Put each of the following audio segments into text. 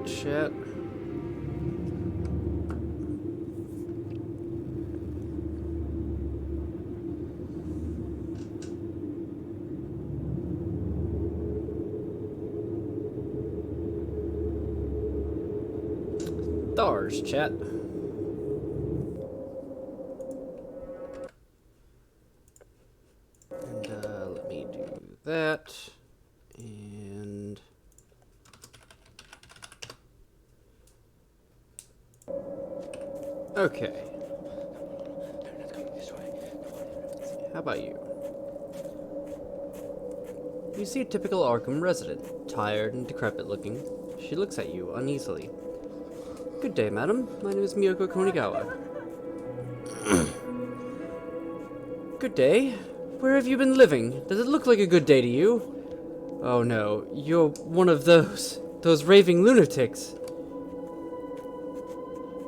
chat. Stars, chat. And let me do that. And okay. How about you? You see a typical Arkham resident, tired and decrepit looking. She looks at you uneasily. Good day, madam. My name is Miyoko Konigawa. Good day. Where have you been living? Does it look like a good day to you? Oh no, you're one of those raving lunatics.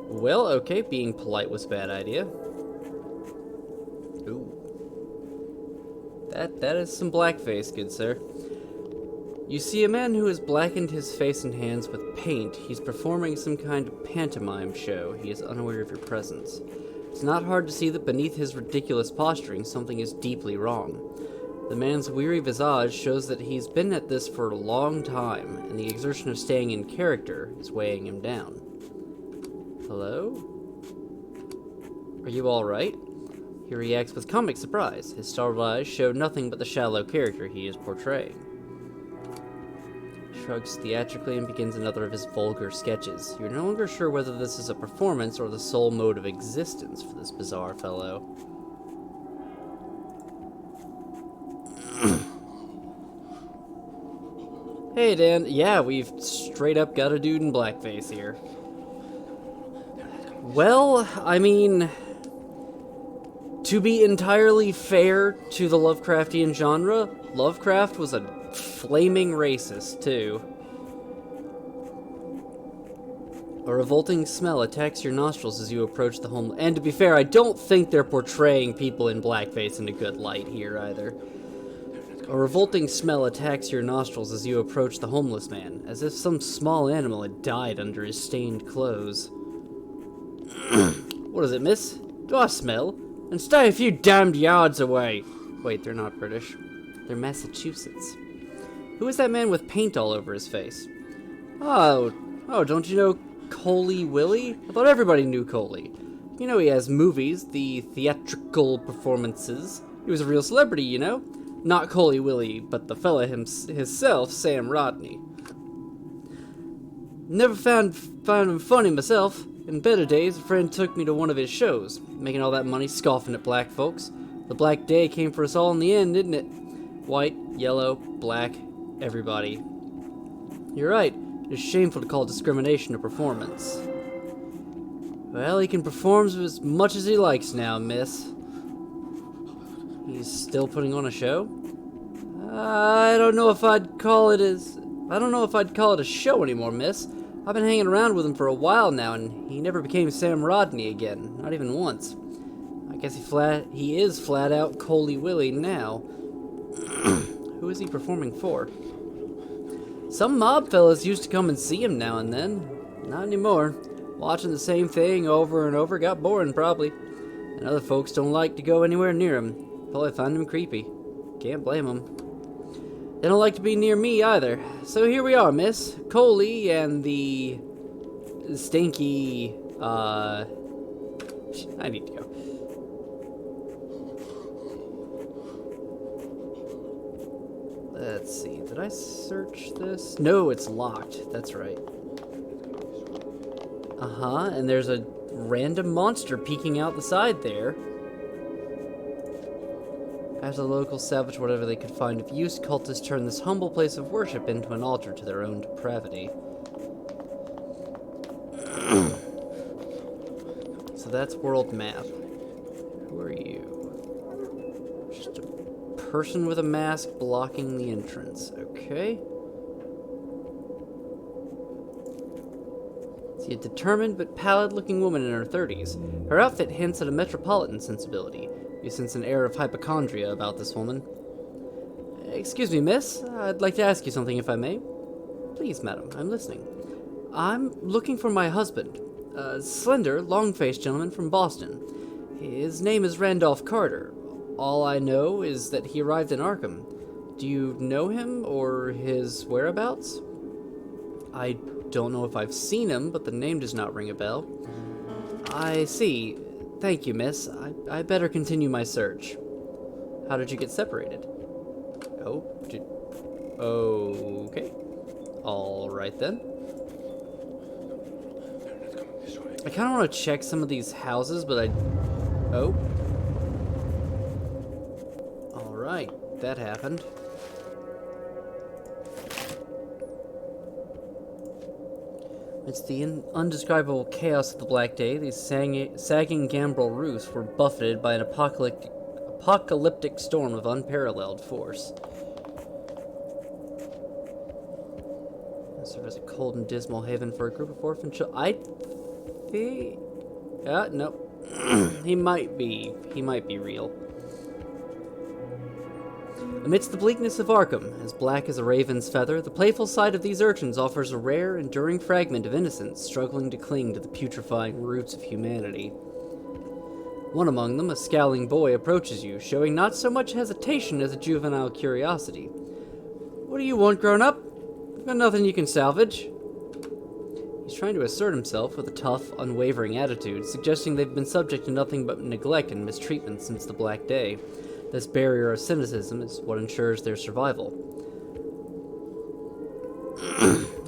Well, okay, being polite was a bad idea. Ooh. That is some blackface, good sir. You see a man who has blackened his face and hands with paint. He's performing some kind of pantomime show. He is unaware of your presence. It's not hard to see that beneath his ridiculous posturing, something is deeply wrong. The man's weary visage shows that he's been at this for a long time, and the exertion of staying in character is weighing him down. Hello? Are you alright? He reacts with comic surprise. His startled eyes show nothing but the shallow character he is portraying. Shrugs theatrically and begins another of his vulgar sketches. You're no longer sure whether this is a performance or the sole mode of existence for this bizarre fellow. Hey Dan, yeah, we've straight up got a dude in blackface here. Well, I mean, to be entirely fair to the Lovecraftian genre, Lovecraft was a flaming racist, too. A revolting smell attacks your nostrils as you approach the home. And to be fair, I don't think they're portraying people in blackface in a good light here, either. A revolting smell attacks your nostrils as you approach the homeless man, as if some small animal had died under his stained clothes. What is it, miss? Do I smell? And stay a few damned yards away. Wait, they're not British. They're Massachusetts. Who is that man with paint all over his face? Oh, don't you know Coley Willie? I thought everybody knew Coley. You know he has movies, the theatrical performances. He was a real celebrity, you know? Not Coley Willie, but the fella himself, Sam Rodney. Never found him funny myself. In better days, a friend took me to one of his shows, making all that money scoffing at black folks. The black day came for us all in the end, didn't it? White, yellow, black, everybody. You're right. It is shameful to call discrimination a performance. Well, he can perform as much as he likes now, miss. He's still putting on a show? I don't know if I'd call it a show anymore, miss. I've been hanging around with him for a while now, and he never became Sam Rodney again. Not even once. I guess he is flat out Coley Willie now. Who is he performing for? Some mob fellas used to come and see him now and then. Not anymore. Watching the same thing over and over got boring, probably. And other folks don't like to go anywhere near him. Probably find him creepy. Can't blame them. They don't like to be near me either. So here we are, miss. Coley and the stinky, I need to go. Let's see, did I search this? No, it's locked. That's right. And there's a random monster peeking out the side there. As the locals salvage whatever they could find of use, cultists turn this humble place of worship into an altar to their own depravity. So that's world map. Who are you? Just a person with a mask blocking the entrance. Okay. See a determined but pallid-looking woman in her 30s. Her outfit hints at a metropolitan sensibility. You sense an air of hypochondria about this woman. Excuse me, miss. I'd like to ask you something, if I may. Please, madam, I'm listening. I'm looking for my husband, a slender, long-faced gentleman from Boston. His name is Randolph Carter. All I know is that he arrived in Arkham. Do you know him or his whereabouts? I don't know if I've seen him, but the name does not ring a bell. I see. Thank you, miss. I better continue my search. How did you get separated? Okay. Alright then. I kind of want to check some of these houses, but Oh. Alright, that happened. It's the undescribable chaos of the Black Day. These sagging gambrel roofs were buffeted by an apocalyptic storm of unparalleled force. It served as a cold and dismal haven for a group of orphan children. No. He might be real. Amidst the bleakness of Arkham, as black as a raven's feather, the playful side of these urchins offers a rare, enduring fragment of innocence struggling to cling to the putrefying roots of humanity. One among them, a scowling boy, approaches you, showing not so much hesitation as a juvenile curiosity. What do you want, grown-up? Got nothing you can salvage. He's trying to assert himself with a tough, unwavering attitude, suggesting they've been subject to nothing but neglect and mistreatment since the Black Day. This barrier of cynicism is what ensures their survival.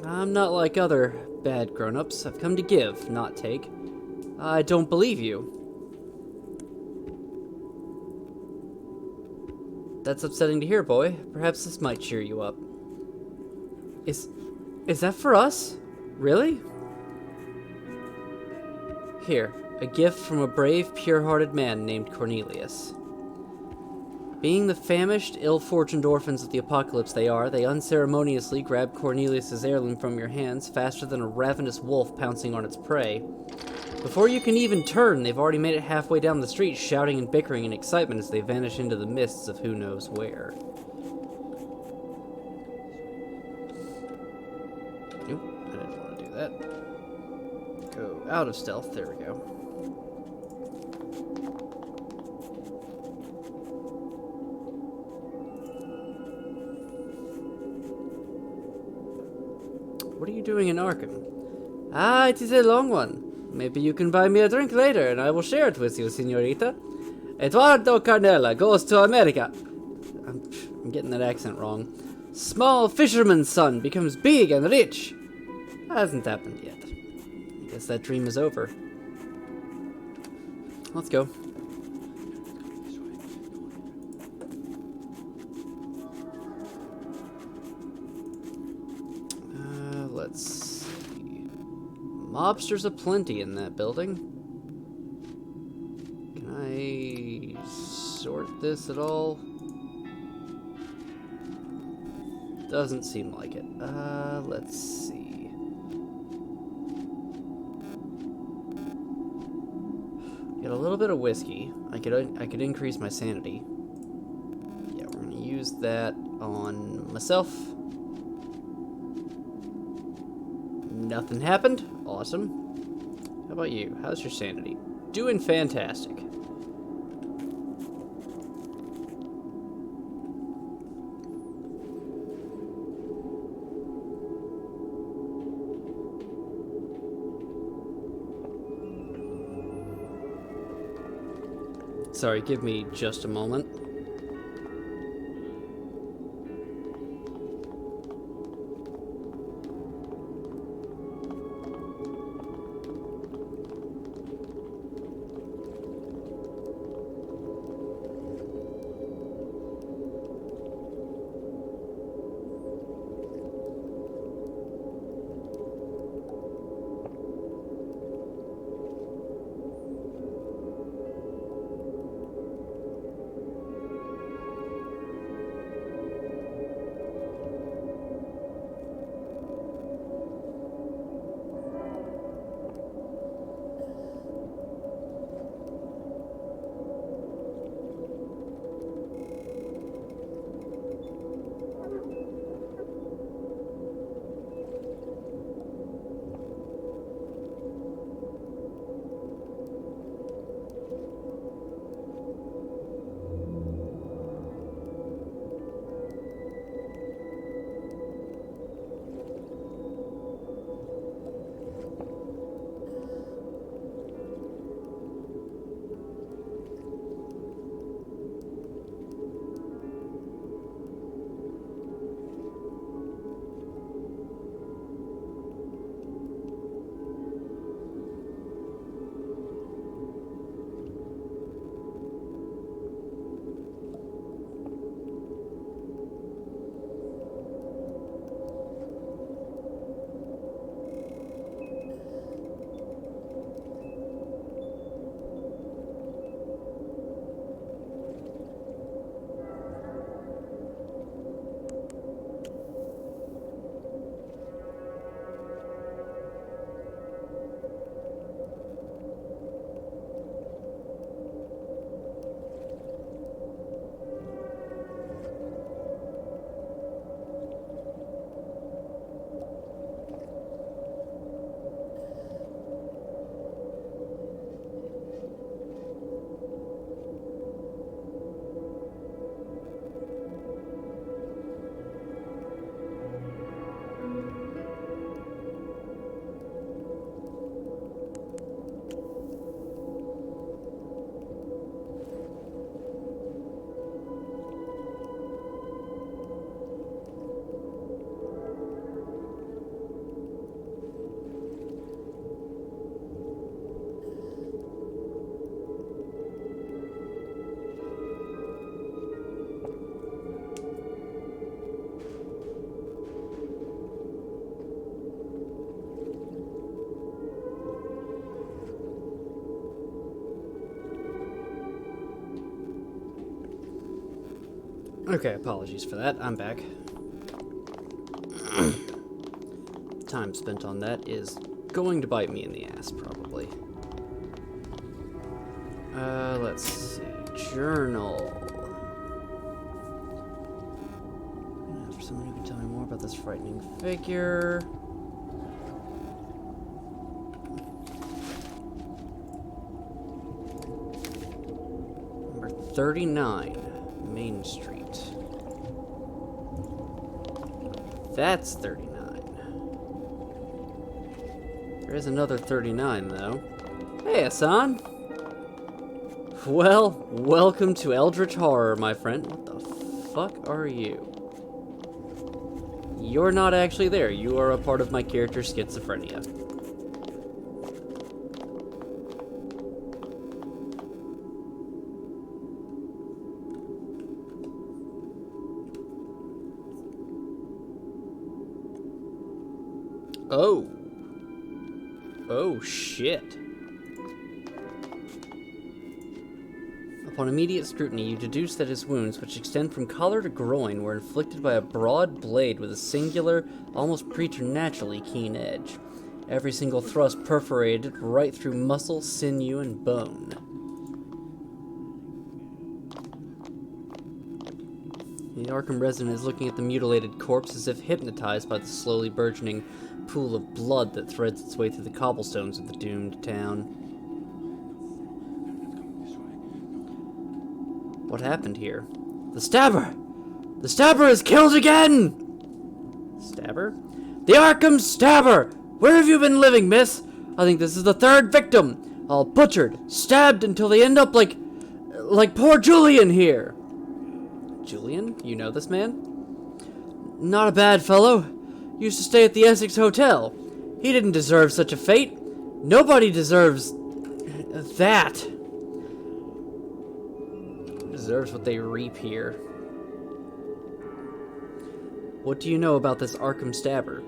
I'm not like other bad grown-ups. I've come to give, not take. I don't believe you. That's upsetting to hear, boy. Perhaps this might cheer you up. Is that for us? Really? Here, a gift from a brave, pure-hearted man named Cornelius. Being the famished, ill-fortuned orphans of the apocalypse they are, they unceremoniously grab Cornelius's heirloom from your hands faster than a ravenous wolf pouncing on its prey. Before you can even turn, they've already made it halfway down the street, shouting and bickering in excitement as they vanish into the mists of who knows where. Nope, I didn't want to do that. Go out of stealth, there we go. What are you doing in Arkham? Ah, it is a long one. Maybe you can buy me a drink later, and I will share it with you, señorita. Eduardo Carnella goes to America. I'm getting that accent wrong. Small fisherman's son becomes big and rich. Hasn't happened yet. I guess that dream is over. Let's go. Let's see. Mobsters aplenty in that building. Can I sort this at all? Doesn't seem like it. Let's see. Get a little bit of whiskey. I could increase my sanity. Yeah, we're gonna use that on myself. Nothing happened. Awesome. How about you? How's your sanity? Doing fantastic. Sorry, give me just a moment. Okay, apologies for that. I'm back. Time spent on that is going to bite me in the ass, probably. Let's see. Journal. For someone who can tell me more about this frightening figure. Number 39, Main Street. That's 39. There is another 39, though. Hey, Hassan. Well, welcome to Eldritch Horror, my friend. What the fuck are you? You're not actually there. You are a part of my character's schizophrenia. Oh. Oh, shit. Upon immediate scrutiny, you deduce that his wounds, which extend from collar to groin, were inflicted by a broad blade with a singular, almost preternaturally keen edge. Every single thrust perforated right through muscle, sinew, and bone. The Arkham resident is looking at the mutilated corpse as if hypnotized by the slowly burgeoning pool of blood that threads its way through the cobblestones of the doomed town. What happened here? The stabber! The stabber is killed again! Stabber? The Arkham stabber! Where have you been living, miss? I think this is the third victim. All butchered, stabbed until they end up like poor Julian here. Julian? You know this man? Not a bad fellow. Used to stay at the Essex Hotel. He didn't deserve such a fate. Nobody deserves that. Deserves what they reap here. What do you know about this Arkham stabber?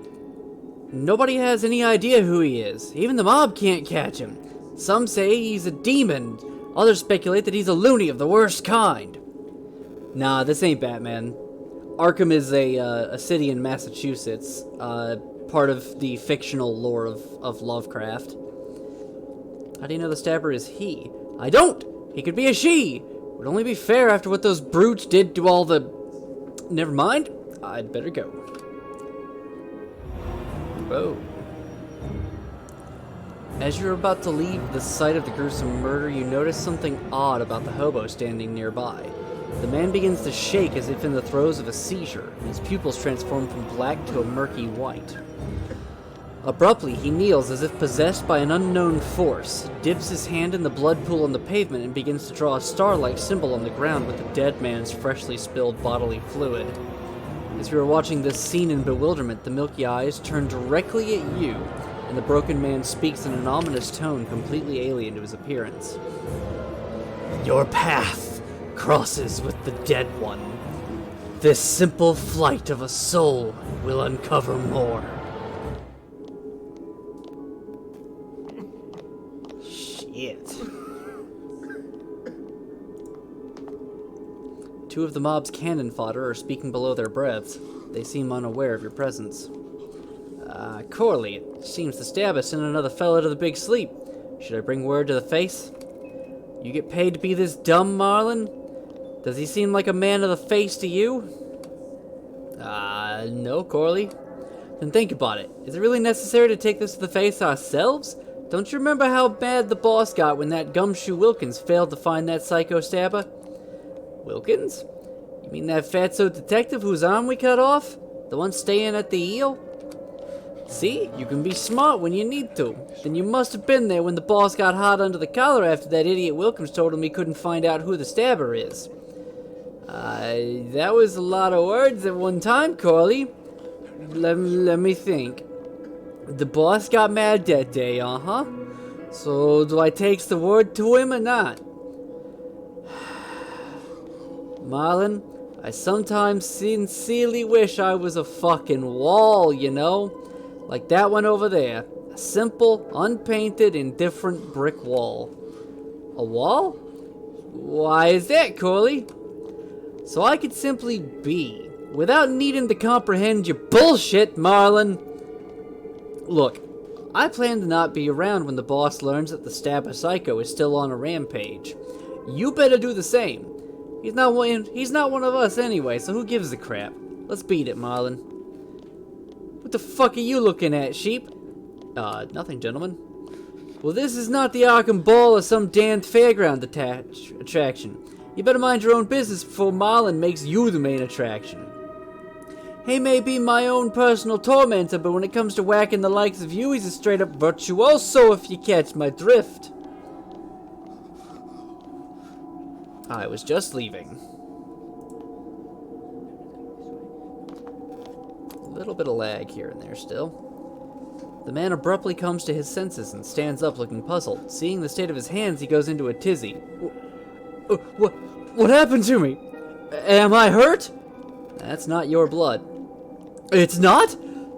Nobody has any idea who he is. Even the mob can't catch him. Some say he's a demon. Others speculate that he's a loony of the worst kind. Nah, this ain't Batman. Arkham is a city in Massachusetts, part of the fictional lore of Lovecraft. How do you know the stabber is he? I don't! He could be a she! Would only be fair after what those brutes did to all the... Never mind. I'd better go. Oh. As you're about to leave the site of the gruesome murder, you notice something odd about the hobo standing nearby. The man begins to shake as if in the throes of a seizure, and his pupils transform from black to a murky white. Abruptly, he kneels as if possessed by an unknown force, dips his hand in the blood pool on the pavement, and begins to draw a star-like symbol on the ground with the dead man's freshly spilled bodily fluid. As you are watching this scene in bewilderment, the milky eyes turn directly at you, and the broken man speaks in an ominous tone completely alien to his appearance. Your path crosses with the dead one. This simple flight of a soul will uncover more. Shit. Two of the mob's cannon fodder are speaking below their breaths. They seem unaware of your presence. Corley, it seems the stabber sent another fella to the big sleep. Should I bring word to the face? You get paid to be this dumb, Marlin? Does he seem like a man of the face to you? No, Corley. Then think about it. Is it really necessary to take this to the face ourselves? Don't you remember how bad the boss got when that gumshoe Wilkins failed to find that psycho stabber? Wilkins? You mean that fatso detective whose arm we cut off? The one staying at the eel? See? You can be smart when you need to. Then you must have been there when the boss got hot under the collar after that idiot Wilkins told him he couldn't find out who the stabber is. That was a lot of words at one time, Corley. Let me think. The boss got mad that day, uh-huh. So, do I takes the word to him or not? Marlin, I sometimes sincerely wish I was a fucking wall, you know? Like that one over there. A simple, unpainted, indifferent brick wall. A wall? Why is that, Corley? so I could simply be, without needing to comprehend your bullshit, Marlin. Look, I plan to not be around when the boss learns that the Stabber Psycho is still on a rampage. You better do the same. He's not one of us anyway, so who gives a crap? Let's beat it, Marlin. What the fuck are you looking at, sheep? Nothing, gentlemen. Well, this is not the Arkham Ball or some damned fairground attraction. You better mind your own business before Marlin makes you the main attraction. He may be my own personal tormentor, but when it comes to whacking the likes of you, he's a straight-up virtuoso, if you catch my drift. I was just leaving. A little bit of lag here and there still. The man abruptly comes to his senses and stands up looking puzzled. Seeing the state of his hands, he goes into a tizzy. What happened to me? Am I hurt? That's not your blood. It's not?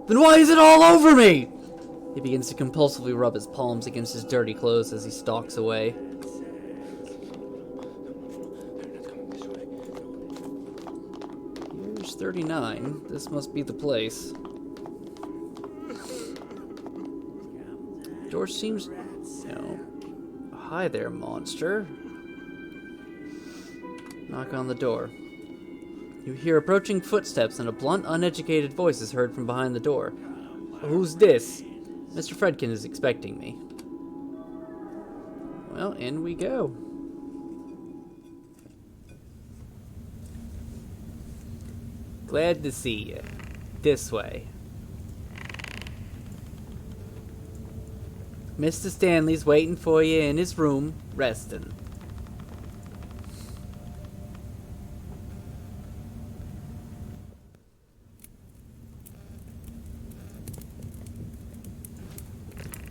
Then why is it all over me? He begins to compulsively rub his palms against his dirty clothes as he stalks away. Here's 39. This must be the place. Door seems... Hi there, monster. Knock on the door. You hear approaching footsteps and a blunt, uneducated voice is heard from behind the door. Who's this? Mr. Fredkin is expecting me. Well, in we go. Glad to see you. This way. Mr. Stanley's waiting for you in his room, resting.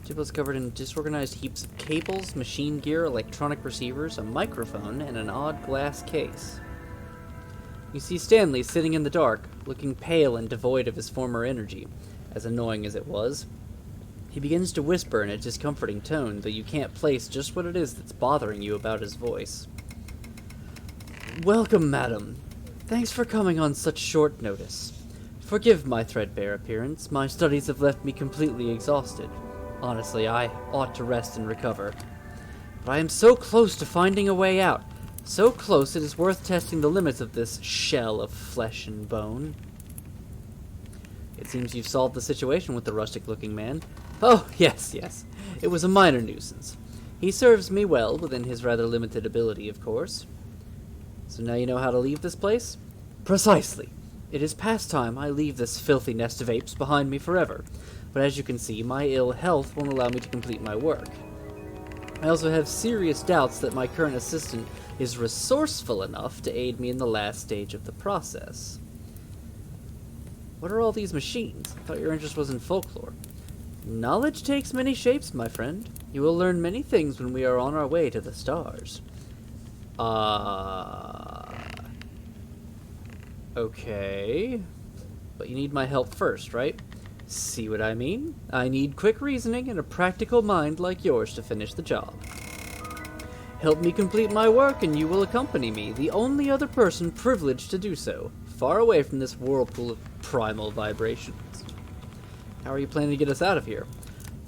Jibbo's covered in disorganized heaps of cables, machine gear, electronic receivers, a microphone, and an odd glass case. You see Stanley sitting in the dark, looking pale and devoid of his former energy, as annoying as it was. He begins to whisper in a discomforting tone, though you can't place just what it is that's bothering you about his voice. Welcome, madam. Thanks for coming on such short notice. Forgive my threadbare appearance. My studies have left me completely exhausted. Honestly, I ought to rest and recover. But I am so close to finding a way out. So close it is worth testing the limits of this shell of flesh and bone. It seems you've solved the situation with the rustic-looking man. Oh, yes. It was a minor nuisance. He serves me well, within his rather limited ability, of course. So now you know how to leave this place? Precisely. It is past time I leave this filthy nest of apes behind me forever. But as you can see, my ill health won't allow me to complete my work. I also have serious doubts that my current assistant is resourceful enough to aid me in the last stage of the process. What are all these machines? I thought your interest was in folklore. Knowledge takes many shapes, my friend. You will learn many things when we are on our way to the stars. Okay. But you need my help first, right? See what I mean? I need quick reasoning and a practical mind like yours to finish the job. Help me complete my work and you will accompany me, the only other person privileged to do so, far away from this whirlpool of primal vibrations. How are you planning to get us out of here?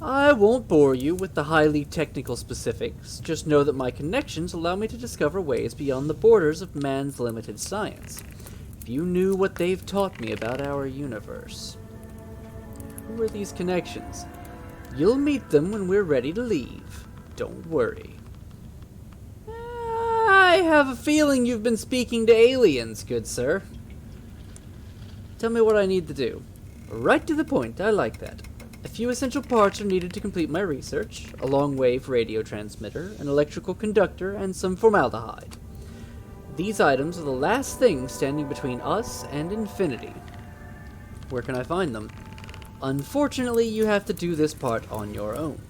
I won't bore you with the highly technical specifics, just know that my connections allow me to discover ways beyond the borders of man's limited science. If you knew what they've taught me about our universe. Who are these connections? You'll meet them when we're ready to leave. Don't worry. I have a feeling you've been speaking to aliens, good sir. Tell me what I need to do. Right to the point, I like that. A few essential parts are needed to complete my research. A long-wave radio transmitter, an electrical conductor, and some formaldehyde. These items are the last things standing between us and infinity. Where can I find them? Unfortunately, you have to do this part on your own.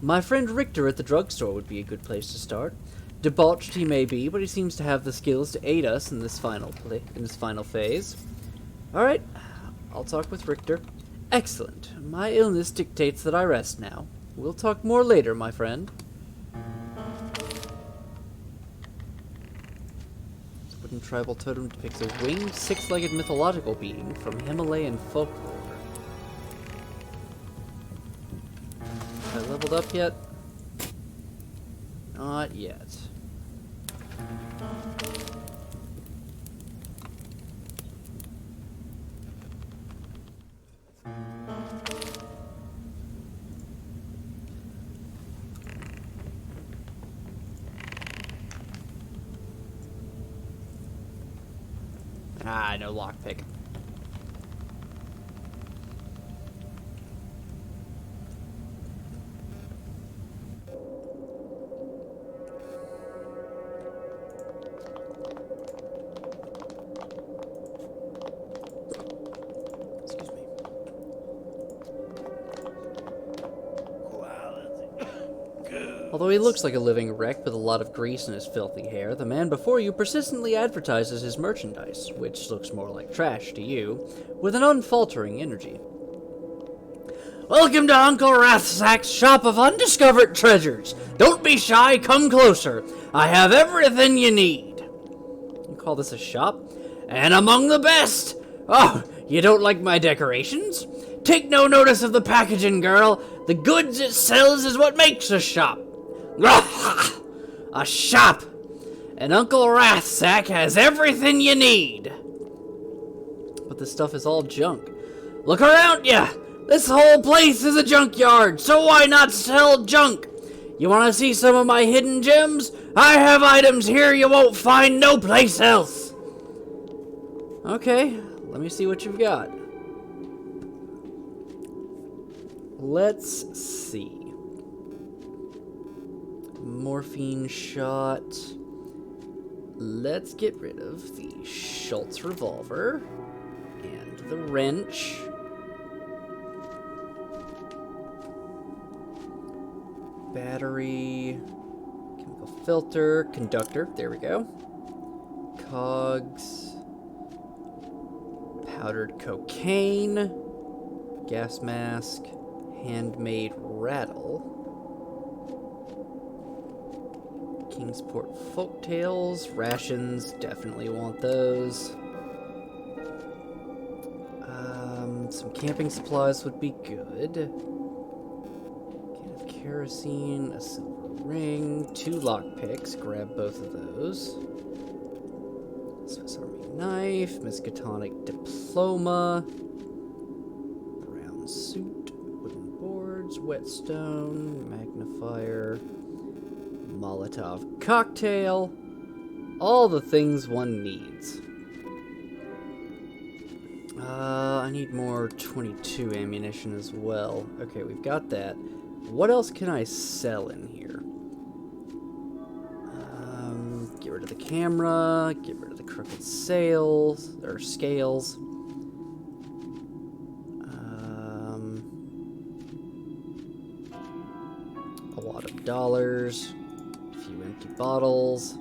My friend Richter at the drugstore would be a good place to start. Debauched he may be, but he seems to have the skills to aid us in this final phase. Alright, I'll talk with Richter. Excellent. My illness dictates that I rest now. We'll talk more later, my friend. Wooden tribal totem depicts a winged, six-legged mythological being from Himalayan folklore. Have I leveled up yet? Not yet. Ah, no lockpick. Excuse me. Although he looks like a living wreck with a lot of grease in his filthy hair, the man before you persistently advertises his merchandise, which looks more like trash to you, with an unfaltering energy. Welcome to Uncle Rathsack's shop of undiscovered treasures. Don't be shy, come closer. I have everything you need. You call this a shop? And among the best. Oh, you don't like my decorations? Take no notice of the packaging, girl. The goods it sells is what makes a shop. A shop! And Uncle Rathsack has everything you need. But this stuff is all junk. Look around ya! This whole place is a junkyard, so why not sell junk? You want to see some of my hidden gems? I have items here you won't find no place else. Okay, let me see what you've got. Let's see. Morphine shot. Let's get rid of the Schultz revolver and the wrench. Battery, chemical filter, conductor, there we go. Cogs, powdered cocaine, gas mask, handmade rattle. Kingsport folktales, rations, definitely want those. Some camping supplies would be good. Can of kerosene, a silver ring, 2 lockpicks, grab both of those. Swiss Army knife, Miskatonic diploma, brown suit, wooden boards, whetstone, magnifier, Molotov cocktail, all the things one needs. I need more 22 ammunition as well. Okay, we've got that. What else can I sell in here? Get rid of the camera, get rid of the crooked scales. A lot of dollars, a few empty bottles.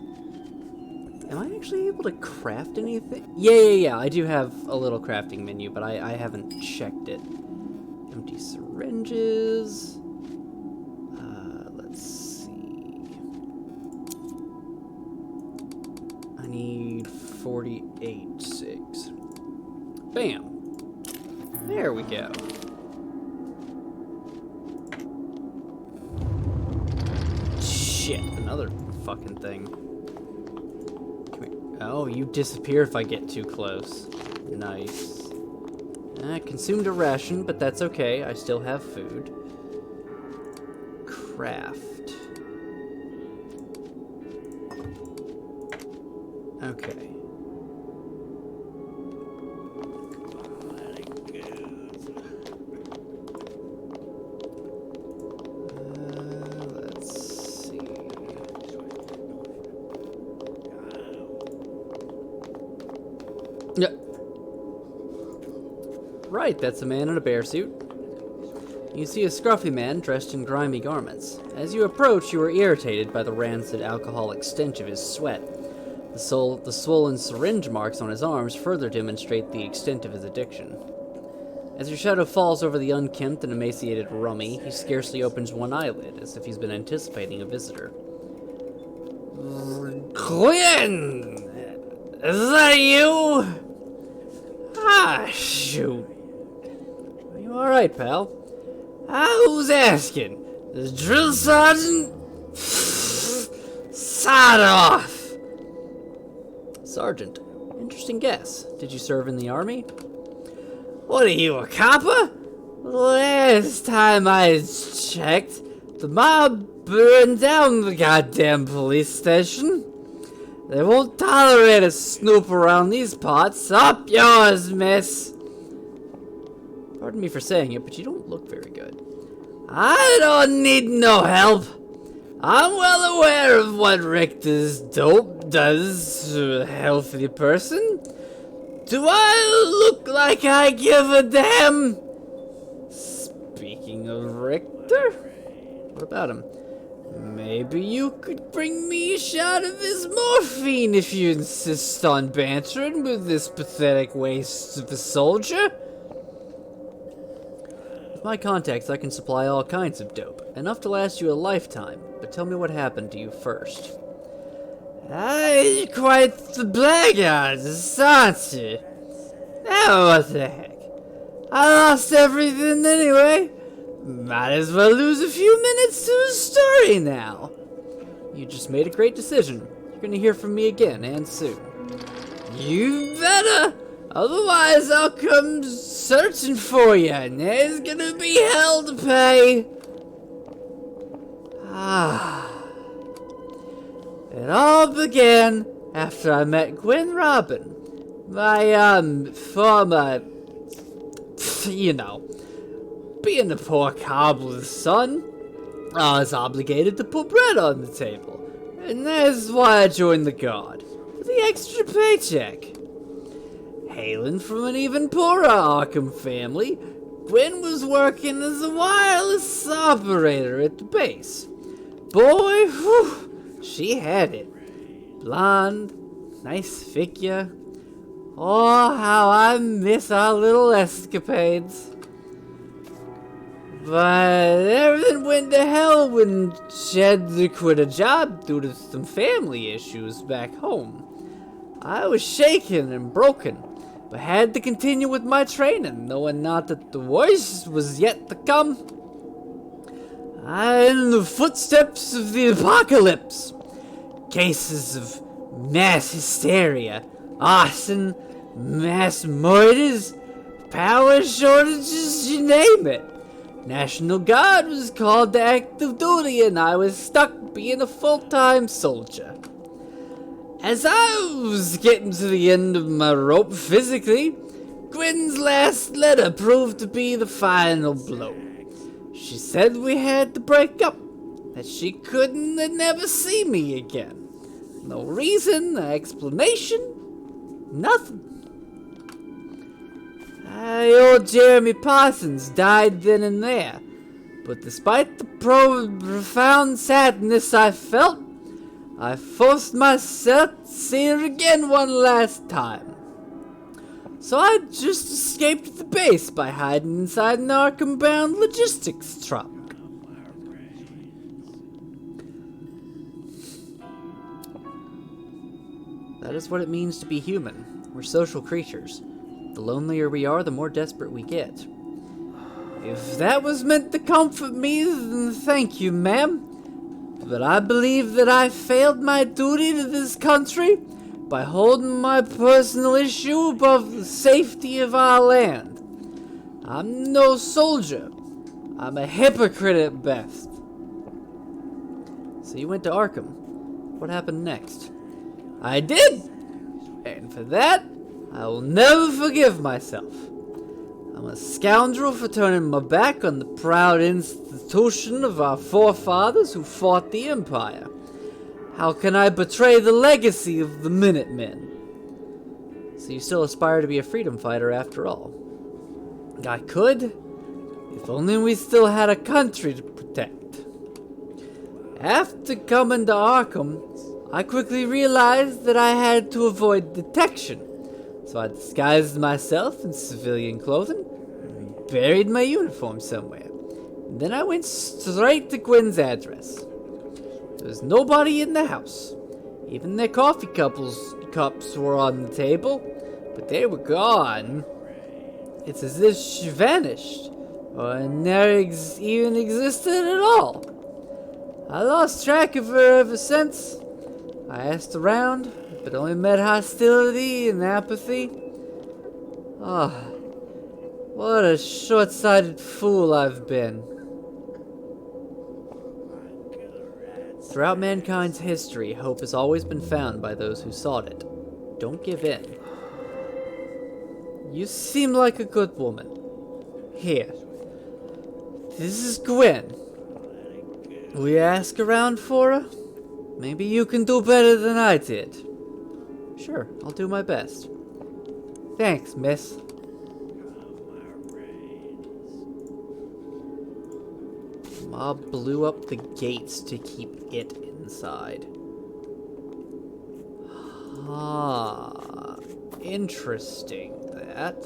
Am I actually able to craft anything? Yeah, I do have a little crafting menu, but I haven't checked it. Empty syringes. Let's see. I need 48.6. Bam. There we go. Shit, another fucking thing. Oh, you disappear if I get too close. Nice. I consumed a ration, but that's okay. I still have food. Craft. Okay. Yeah. Right, that's a man in a bear suit. You see a scruffy man dressed in grimy garments. As you approach, you are irritated by the rancid alcoholic stench of his sweat. The swollen syringe marks on his arms further demonstrate the extent of his addiction. As your shadow falls over the unkempt and emaciated rummy, he scarcely opens one eyelid, as if he's been anticipating a visitor. Quinn! Is that you? Ah, shoot. Are you alright, pal? Who's asking? The drill sergeant? Sod off! Sergeant. Interesting guess. Did you serve in the army? What are you, a copper? Last time I checked, the mob burned down the goddamn police station. They won't tolerate a snoop around these parts. Up yours, miss. Pardon me for saying it, but you don't look very good. I don't need no help. I'm well aware of what Richter's dope does to a healthy person. Do I look like I give a damn? Speaking of Richter, what about him? Maybe you could bring me a shot of his morphine if you insist on bantering with this pathetic waste of a soldier. With my contacts, I can supply all kinds of dope, enough to last you a lifetime. But tell me what happened to you first. Quite the blackguard, aren't you? Now what the heck? I lost everything anyway. Might as well lose a few minutes to a story now. You just made a great decision. You're gonna hear from me again, and soon. You better! Otherwise I'll come searching for you, and there's gonna be hell to pay. It all began after I met Gwen Robin, my, former, being a poor cobbler's son, I was obligated to put bread on the table, and that's why I joined the Guard, for the extra paycheck. Hailing from an even poorer Arkham family, Gwen was working as a wireless operator at the base. Boy, whew, she had it. Blonde, nice figure. Oh, how I miss our little escapades. But everything went to hell when she had to quit a job due to some family issues back home. I was shaken and broken, but had to continue with my training, knowing not that the worst was yet to come. In the footsteps of the apocalypse. Cases of mass hysteria, arson, mass murders, power shortages, you name it. National Guard was called to active duty, and I was stuck being a full-time soldier. As I was getting to the end of my rope physically, Gwen's last letter proved to be the final blow. She said we had to break up, that she couldn't and never see me again. No reason, no explanation, nothing. Old Jeremy Parsons died then and there, but despite the profound sadness I felt, I forced myself to see her again one last time. So I just escaped the base by hiding inside an Arkham-bound logistics truck. That is what it means to be human. We're social creatures. The lonelier we are, the more desperate we get. If that was meant to comfort me, then thank you, ma'am. But I believe that I failed my duty to this country by holding my personal issue above the safety of our land. I'm no soldier. I'm a hypocrite at best. So you went to Arkham. What happened next? I did! And for that, I will never forgive myself. I'm a scoundrel for turning my back on the proud institution of our forefathers who fought the Empire. How can I betray the legacy of the Minutemen? So you still aspire to be a freedom fighter after all. I could, if only we still had a country to protect. After coming to Arkham, I quickly realized that I had to avoid detection. So I disguised myself in civilian clothing and buried my uniform somewhere. And then I went straight to Gwen's address. There was nobody in the house. Even their coffee cups were on the table, but they were gone. It's as if she vanished, or never even existed at all. I lost track of her ever since. I asked around, but only met hostility and apathy. Ah, what a short-sighted fool I've been. Throughout mankind's history, hope has always been found by those who sought it. Don't give in. You seem like a good woman. Here. This is Gwen. Will you ask around for her? Maybe you can do better than I did. Sure, I'll do my best. Thanks, miss. Mob blew up the gates to keep it inside. Ah, interesting that.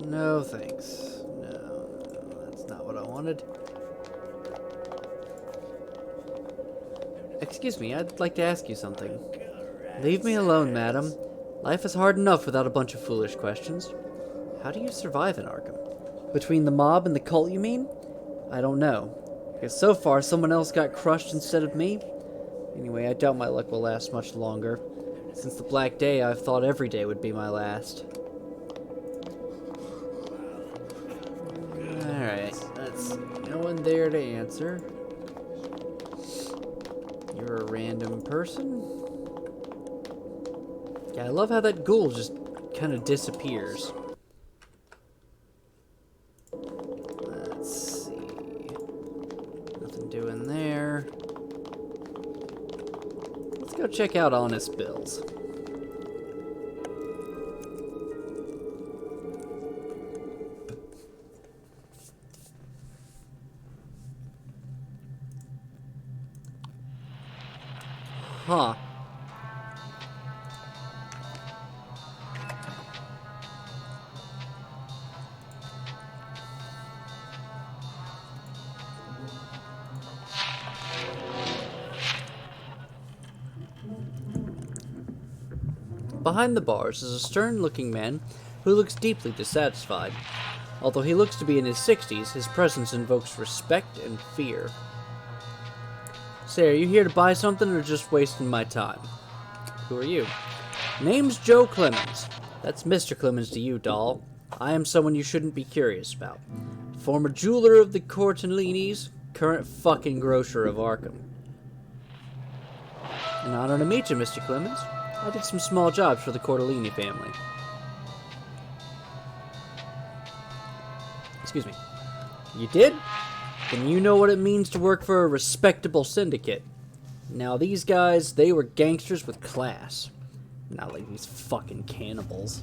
No thanks. No, that's not what I wanted. Excuse me, I'd like to ask you something. Leave me alone, madam. Life is hard enough without a bunch of foolish questions. How do you survive in Arkham? Between the mob and the cult, you mean? I don't know. Because so far, someone else got crushed instead of me. Anyway, I doubt my luck will last much longer. Since the Black Day, I've thought every day would be my last. Alright, let's see. No one there to answer. You're a random person? Yeah, I love how that ghoul just kind of disappears. Let's see. Nothing doing there. Let's go check out Honest Bill's. Huh. Behind the bars is a stern-looking man who looks deeply dissatisfied. Although he looks to be in his 60s, his presence invokes respect and fear. Say, are you here to buy something or just wasting my time? Who are you? Name's Joe Clemens. That's Mr. Clemens to you, doll. I am someone you shouldn't be curious about. Former jeweler of the Cortellinis, current fucking grocer of Arkham. An honor to meet you, Mr. Clemens. I did some small jobs for the Cortellini family. Excuse me. You did? Then you know what it means to work for a respectable syndicate. Now these guys, they were gangsters with class. Not like these fucking cannibals.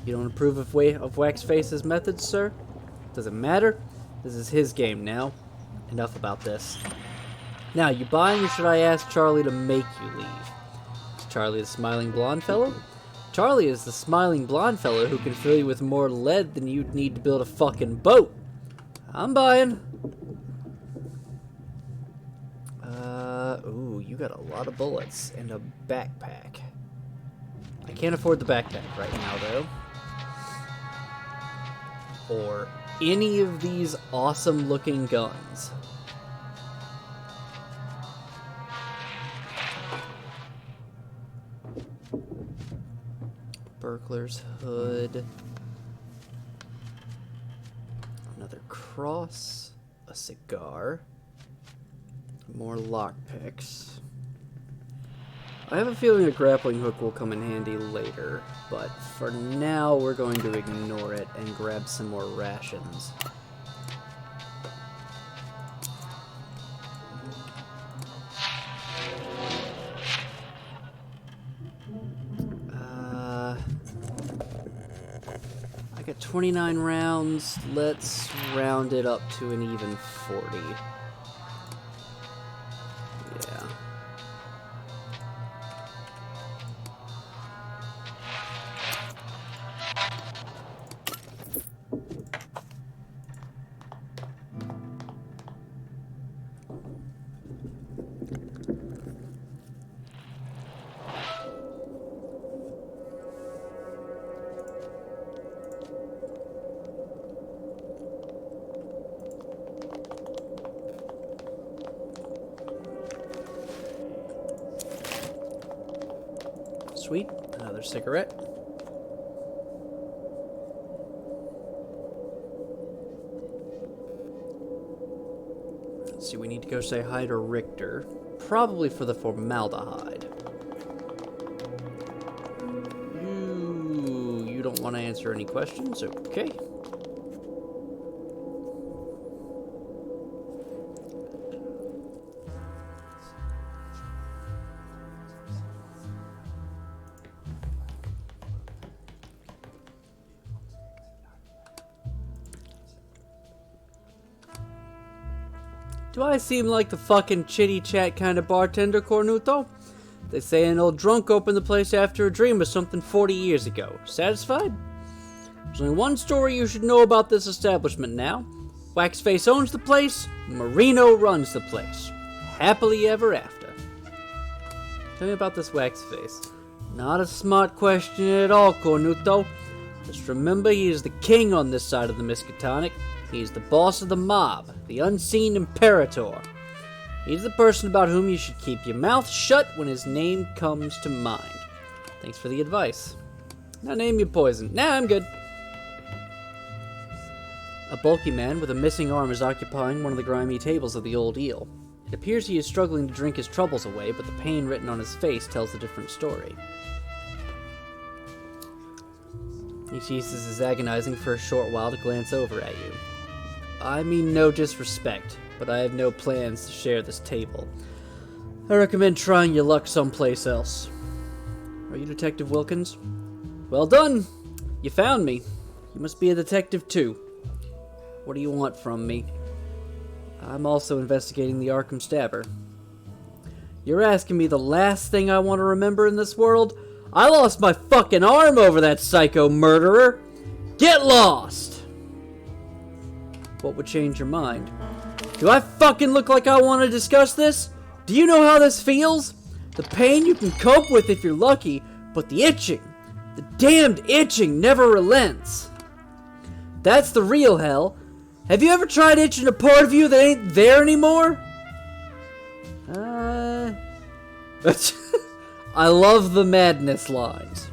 You don't approve of Waxface's methods, sir? Doesn't matter. This is his game now. Enough about this. Now, you buying or should I ask Charlie to make you leave? Is Charlie the smiling blonde fellow? Charlie is the smiling blonde fellow who can fill you with more lead than you'd need to build a fucking boat. I'm buying. Ooh, you got a lot of bullets and a backpack. I can't afford the backpack right now, though. Or any of these awesome-looking guns. Burglar's hood. Another cross. A cigar. More lockpicks. I have a feeling a grappling hook will come in handy later, but for now we're going to ignore it and grab some more rations. I got 29 rounds. Let's round it up to an even 40. Yeah. Sweet. Another cigarette. Let's see, we need to go say hi to Richter. Probably for the formaldehyde. You don't want to answer any questions? Okay. Do I seem like the fucking chitty chat kind of bartender, Cornuto? They say an old drunk opened the place after a dream of something 40 years ago. Satisfied? There's only one story you should know about this establishment now. Waxface owns the place, Marino runs the place. Happily ever after. Tell me about this Waxface. Not a smart question at all, Cornuto. Just remember he is the king on this side of the Miskatonic. He's the boss of the mob, the unseen imperator. He's the person about whom you should keep your mouth shut when his name comes to mind. Thanks for the advice. Now name your poison. Nah, I'm good. A bulky man with a missing arm is occupying one of the grimy tables of the Old Eel. It appears he is struggling to drink his troubles away, but the pain written on his face tells a different story. He ceases his agonizing for a short while to glance over at you. I mean no disrespect, but I have no plans to share this table. I recommend trying your luck someplace else. Are you Detective Wilkins? Well done! You found me. You must be a detective too. What do you want from me? I'm also investigating the Arkham Stabber. You're asking me the last thing I want to remember in this world? I lost my fucking arm over that psycho murderer! Get lost! What would change your mind? Do I fucking look like I want to discuss this? Do you know how this feels? The pain you can cope with if you're lucky, but the itching, the damned itching never relents. That's the real hell. Have you ever tried itching a part of you that ain't there anymore? I love the madness lines.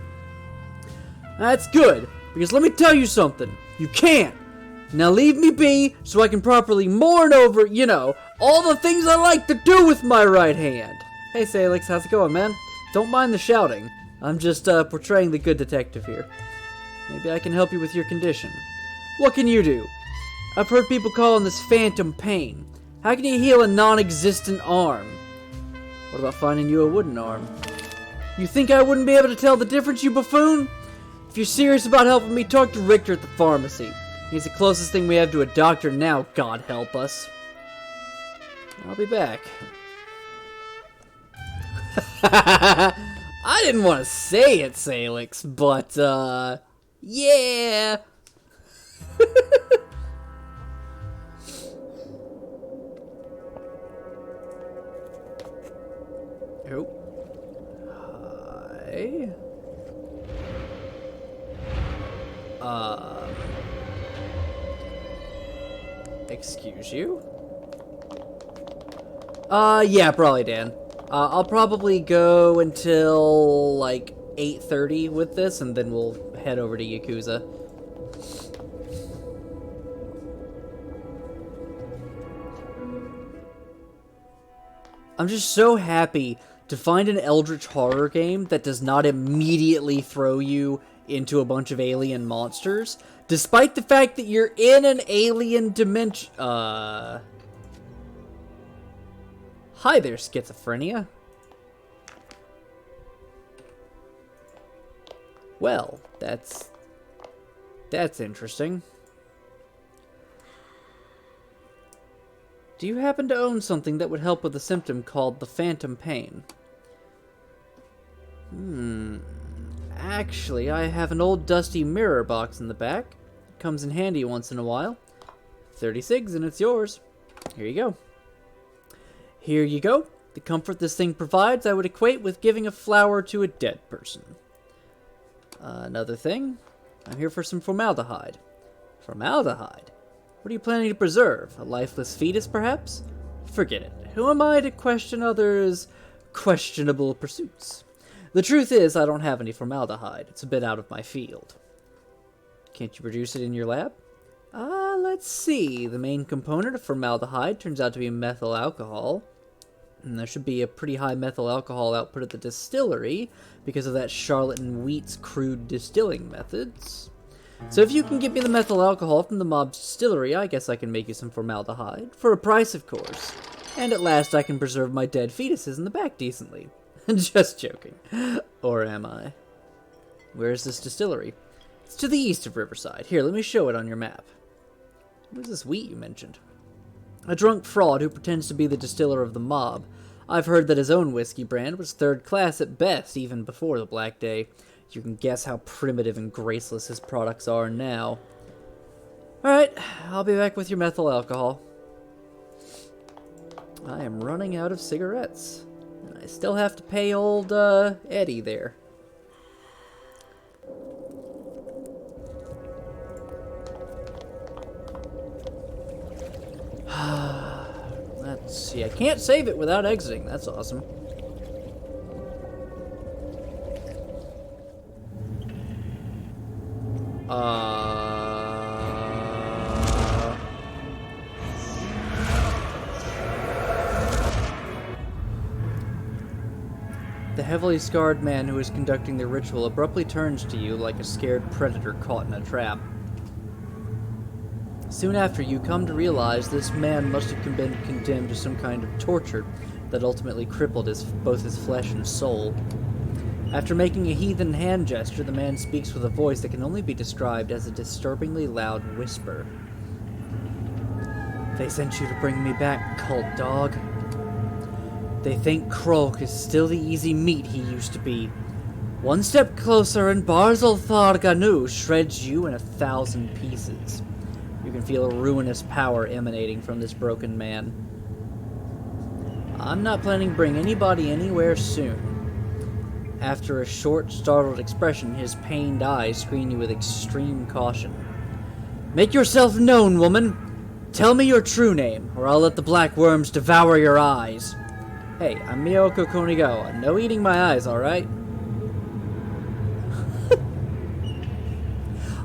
That's good, because let me tell you something. You can't. Now leave me be so I can properly mourn over, you know, all the things I like to do with my right hand. Hey Salix, how's it going, man? Don't mind the shouting. I'm just portraying the good detective here. Maybe I can help you with your condition. What can you do? I've heard people calling this phantom pain. How can you heal a non-existent arm? What about finding you a wooden arm? You think I wouldn't be able to tell the difference, you buffoon? If you're serious about helping me, talk to Richter at the pharmacy. He's the closest thing we have to a doctor now, God help us. I'll be back. I didn't want to say it, Salix, but, yeah. Oh. Hi. Excuse you? Yeah, probably, Dan. I'll probably go until, like, 8:30 with this, and then we'll head over to Yakuza. I'm just so happy to find an eldritch horror game that does not immediately throw you into a bunch of alien monsters, despite the fact that you're in an alien dimension. Hi there, schizophrenia. Well, that's interesting. Do you happen to own something that would help with a symptom called the phantom pain? Actually, I have an old dusty mirror box in the back. It comes in handy once in a while. 30 cigs and it's yours. Here you go. Here you go. The comfort this thing provides I would equate with giving a flower to a dead person. Another thing. I'm here for some formaldehyde. Formaldehyde? What are you planning to preserve? A lifeless fetus, perhaps? Forget it. Who am I to question others' questionable pursuits? The truth is, I don't have any formaldehyde. It's a bit out of my field. Can't you produce it in your lab? Let's see. The main component of formaldehyde turns out to be methyl alcohol. And there should be a pretty high methyl alcohol output at the distillery because of that charlatan Wheat's crude distilling methods. So if you can get me the methyl alcohol from the mob's distillery, I guess I can make you some formaldehyde. For a price, of course. And at last I can preserve my dead fetuses in the back decently. Just joking. Or am I? Where is this distillery? It's to the east of Riverside. Here, let me show it on your map. Where's this Wheat you mentioned? A drunk fraud who pretends to be the distiller of the mob. I've heard that his own whiskey brand was third class at best, even before the Black Day. You can guess how primitive and graceless his products are now. Alright, I'll be back with your methyl alcohol. I am running out of cigarettes. And I still have to pay old, Eddie there. Let's see, I can't save it without exiting. That's awesome. The heavily scarred man who is conducting the ritual abruptly turns to you like a scared predator caught in a trap. Soon after, you come to realize this man must have been condemned to some kind of torture that ultimately crippled both his flesh and soul. After making a heathen hand gesture, the man speaks with a voice that can only be described as a disturbingly loud whisper. They sent you to bring me back, cult dog. They think Krolk is still the easy meat he used to be. One step closer and Barzal Tharganu shreds you in 1,000 pieces. You can feel a ruinous power emanating from this broken man. I'm not planning to bring anybody anywhere soon. After a short, startled expression, his pained eyes screen you with extreme caution. Make yourself known, woman! Tell me your true name, or I'll let the black worms devour your eyes. Hey, I'm Miyoko Konigawa. No eating my eyes, alright?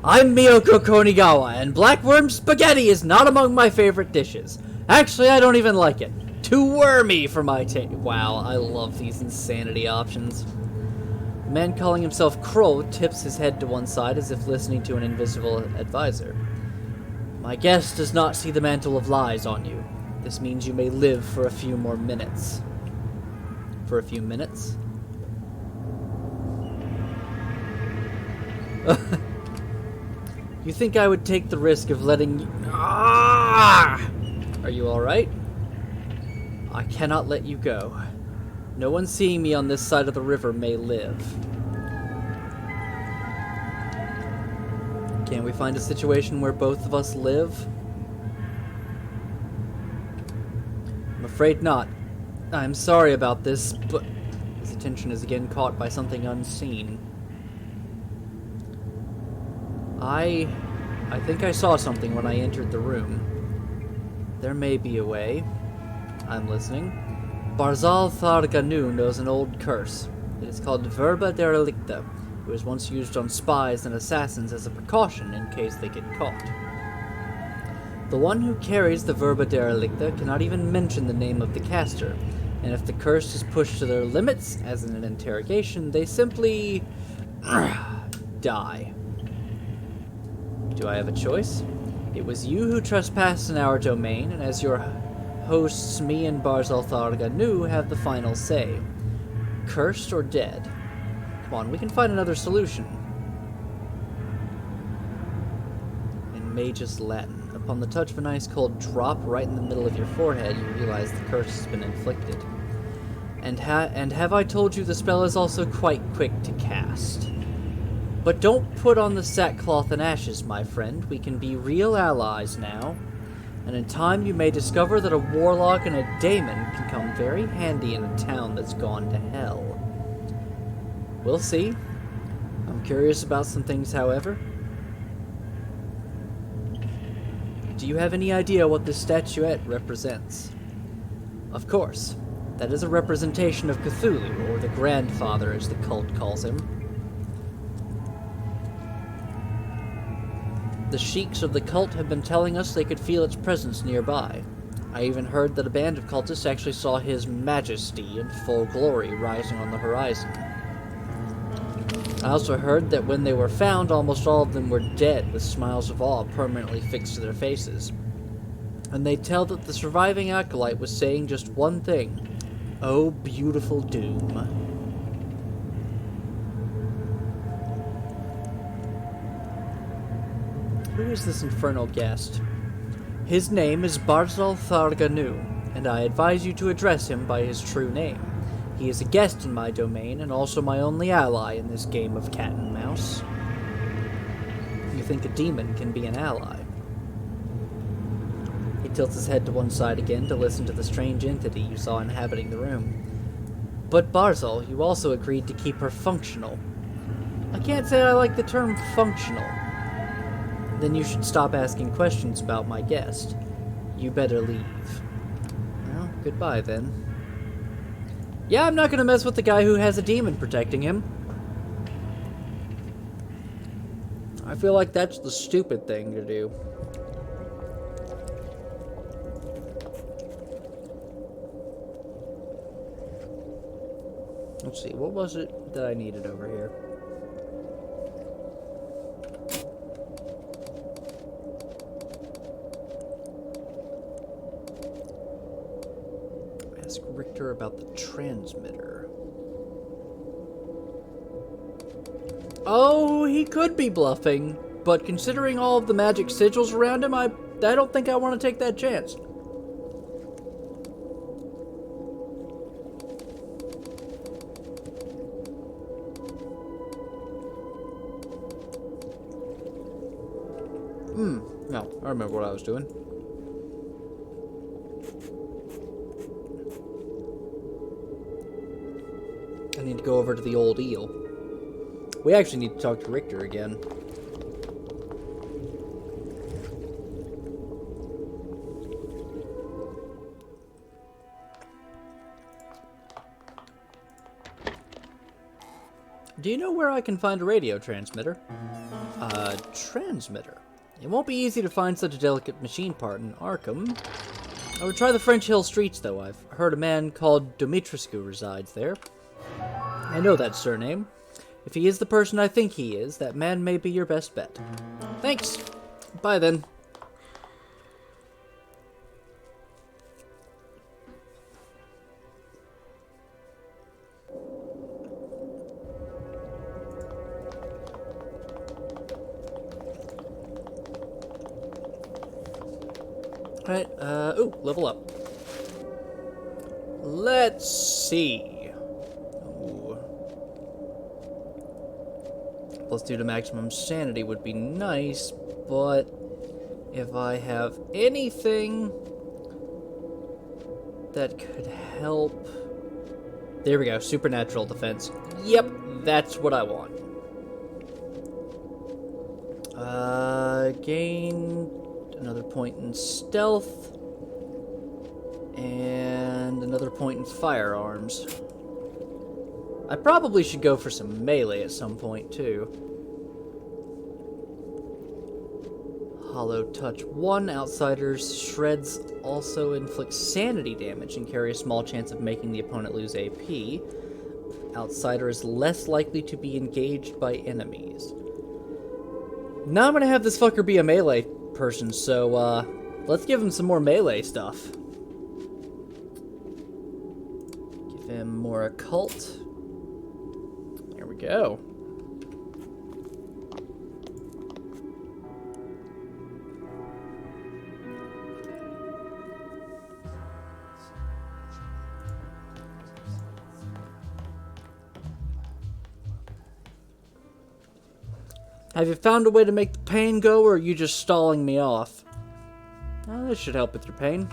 I'm Miyoko Konigawa, and black worm spaghetti is not among my favorite dishes. Actually, I don't even like it. Too wormy for my taste. Wow, I love these insanity options. The man calling himself Crow tips his head to one side as if listening to an invisible advisor. My guest does not see the mantle of lies on you. This means you may live for a few more minutes. For a few minutes? You think I would take the risk of letting you... Ah! Are you alright? I cannot let you go. No one seeing me on this side of the river may live. Can we find a situation where both of us live? I'm afraid not. I'm sorry about this, but... His attention is again caught by something unseen. I think I saw something when I entered the room. There may be a way. I'm listening. Barzal Tharganu knows an old curse. It is called Verba Derelicta. It was once used on spies and assassins as a precaution in case they get caught. The one who carries the Verba Derelicta cannot even mention the name of the caster, and if the curse is pushed to their limits, as in an interrogation, they simply... die. Do I have a choice? It was you who trespassed in our domain, and as your hosts, me and Barzal Tharganu have the final say. Cursed or dead? Come on, we can find another solution. In Mage's Latin, upon the touch of an ice cold drop right in the middle of your forehead, you realize the curse has been inflicted. And have I told you the spell is also quite quick to cast? But don't put on the sackcloth and ashes, my friend. We can be real allies now. And in time you may discover that a warlock and a daemon can come very handy in a town that's gone to hell. We'll see. I'm curious about some things, however. Do you have any idea what this statuette represents? Of course. That is a representation of Cthulhu, or the Grandfather as the cult calls him. The sheiks of the cult have been telling us they could feel its presence nearby. I even heard that a band of cultists actually saw His Majesty in full glory rising on the horizon. I also heard that when they were found, almost all of them were dead, with smiles of awe permanently fixed to their faces. And they tell that the surviving acolyte was saying just one thing: "Oh, beautiful doom." Who is this infernal guest? His name is Barzal Tharganu, and I advise you to address him by his true name. He is a guest in my domain, and also my only ally in this game of cat and mouse. You think a demon can be an ally? He tilts his head to one side again to listen to the strange entity you saw inhabiting the room. But Barzal, you also agreed to keep her functional. I can't say I like the term functional. Then you should stop asking questions about my guest. You better leave. Well, goodbye then. Yeah, I'm not gonna mess with the guy who has a demon protecting him. I feel like that's the stupid thing to do. Let's see, what was it that I needed over here? Ask Richter about the transmitter. Oh, he could be bluffing, but considering all of the magic sigils around him, I don't think I want to take that chance. No, I remember what I was doing. I need to go over to the old eel. We actually need to talk to Richter again. Do you know where I can find a radio transmitter? Transmitter. It won't be easy to find such a delicate machine part in Arkham. I would try the French Hill streets, though. I've heard a man called Dumitrescu resides there. I know that surname. If he is the person I think he is, that man may be your best bet. Thanks. Bye, then. Alright, ooh, level up. Let's see. Ooh. Plus 2 to maximum sanity would be nice, but if I have anything that could help... There we go, supernatural defense. Yep, that's what I want. Gain another point in stealth, and another point in firearms. I probably should go for some melee at some point, too. Hollow touch 1. Outsiders shreds also inflicts sanity damage and carry a small chance of making the opponent lose AP. Outsider is less likely to be engaged by enemies. Now I'm gonna have this fucker be a melee person, so let's give him some more melee stuff. Give him more occult. There we go. Have you found a way to make the pain go, or are you just stalling me off? Oh, this should help with your pain.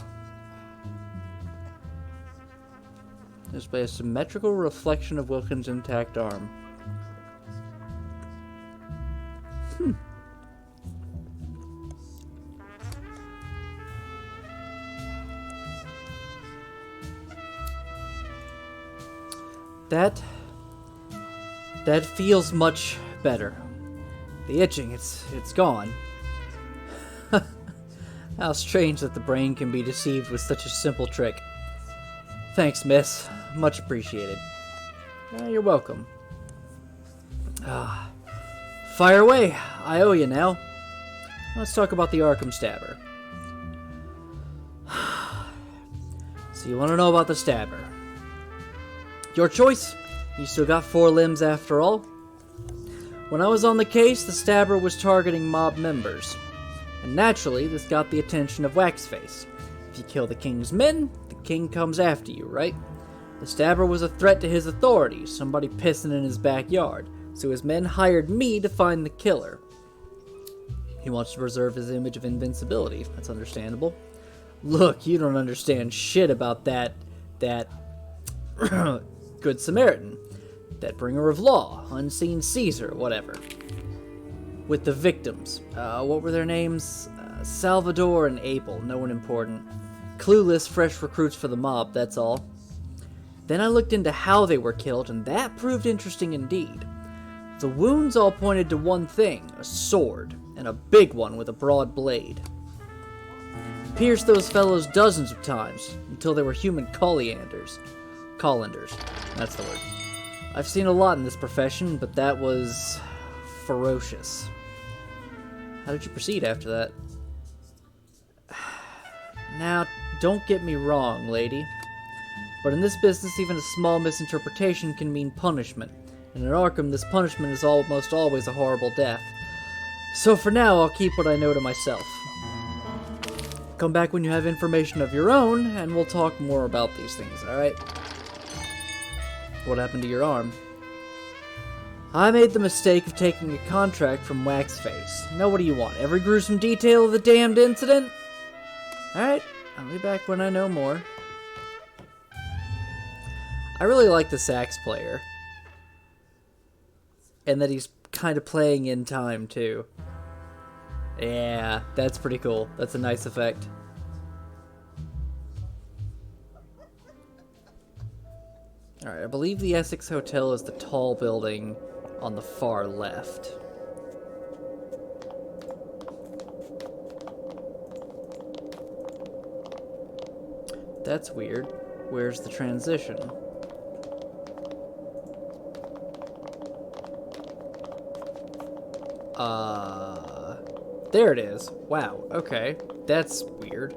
Display a symmetrical reflection of Wilkins' intact arm. That feels much better. The itching, it's gone. How strange that the brain can be deceived with such a simple trick. Thanks, miss. Much appreciated. You're welcome. Fire away. I owe you now. Let's talk about the Arkham Stabber. So you want to know about the Stabber. Your choice. You still got 4 limbs after all. When I was on the case, the Stabber was targeting mob members. And naturally, this got the attention of Waxface. If you kill the king's men, the king comes after you, right? The Stabber was a threat to his authority, somebody pissing in his backyard, so his men hired me to find the killer. He wants to preserve his image of invincibility. That's understandable. Look, you don't understand shit about that Good Samaritan, that bringer of law, unseen Caesar, whatever. With the victims. What were their names? Salvador and Abel, no one important. Clueless, fresh recruits for the mob, that's all. Then I looked into how they were killed, and that proved interesting indeed. The wounds all pointed to one thing, a sword, and a big one with a broad blade. Pierced those fellows dozens of times, until they were human colanders. Colanders, that's the word. I've seen a lot in this profession, but that was ferocious. How did you proceed after that? Now, don't get me wrong, lady. But in this business, even a small misinterpretation can mean punishment. And in Arkham, this punishment is almost always a horrible death. So for now, I'll keep what I know to myself. Come back when you have information of your own, and we'll talk more about these things, alright? What happened to your arm? I made the mistake of taking a contract from Waxface. Now what do you want? Every gruesome detail of the damned incident? Alright, I'll be back when I know more. I really like the sax player. And that he's kind of playing in time, too. Yeah, that's pretty cool. That's a nice effect. Alright, I believe the Essex Hotel is the tall building on the far left. That's weird. Where's the transition? There it is. Wow, okay. That's weird.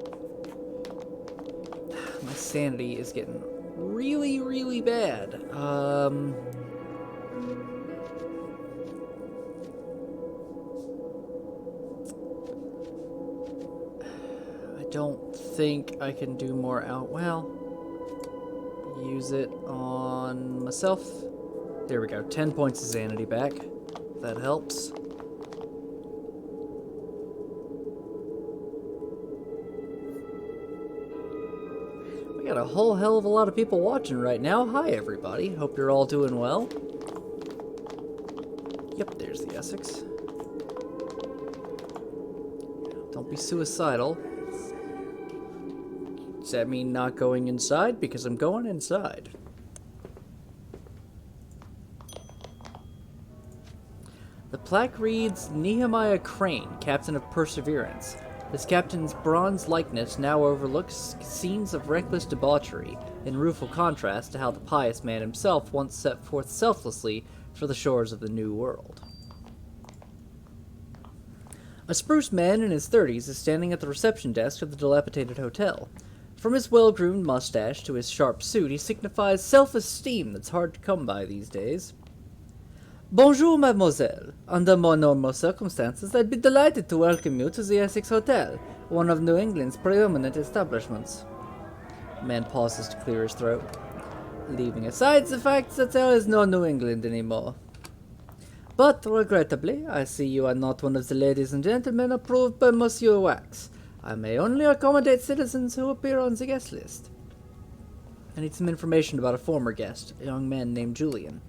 My sanity is getting really, really bad. I don't think I can do more out. Well, use it on myself. There we go. 10 points of sanity back. That helps. We got a whole hell of a lot of people watching right now. Hi, everybody. Hope you're all doing well. Yep, there's the Essex. Don't be suicidal. Does that mean not going inside? Because I'm going inside. The plaque reads, Nehemiah Crane, Captain of Perseverance. This captain's bronze likeness now overlooks scenes of reckless debauchery, in rueful contrast to how the pious man himself once set forth selflessly for the shores of the New World. A spruce man in his 30s is standing at the reception desk of the dilapidated hotel. From his well-groomed mustache to his sharp suit, he signifies self-esteem that's hard to come by these days. Bonjour, mademoiselle. Under more normal circumstances, I'd be delighted to welcome you to the Essex Hotel, one of New England's preeminent establishments. The man pauses to clear his throat, leaving aside the fact that there is no New England anymore. But, regrettably, I see you are not one of the ladies and gentlemen approved by Monsieur Wax. I may only accommodate citizens who appear on the guest list. I need some information about a former guest, a young man named Julian.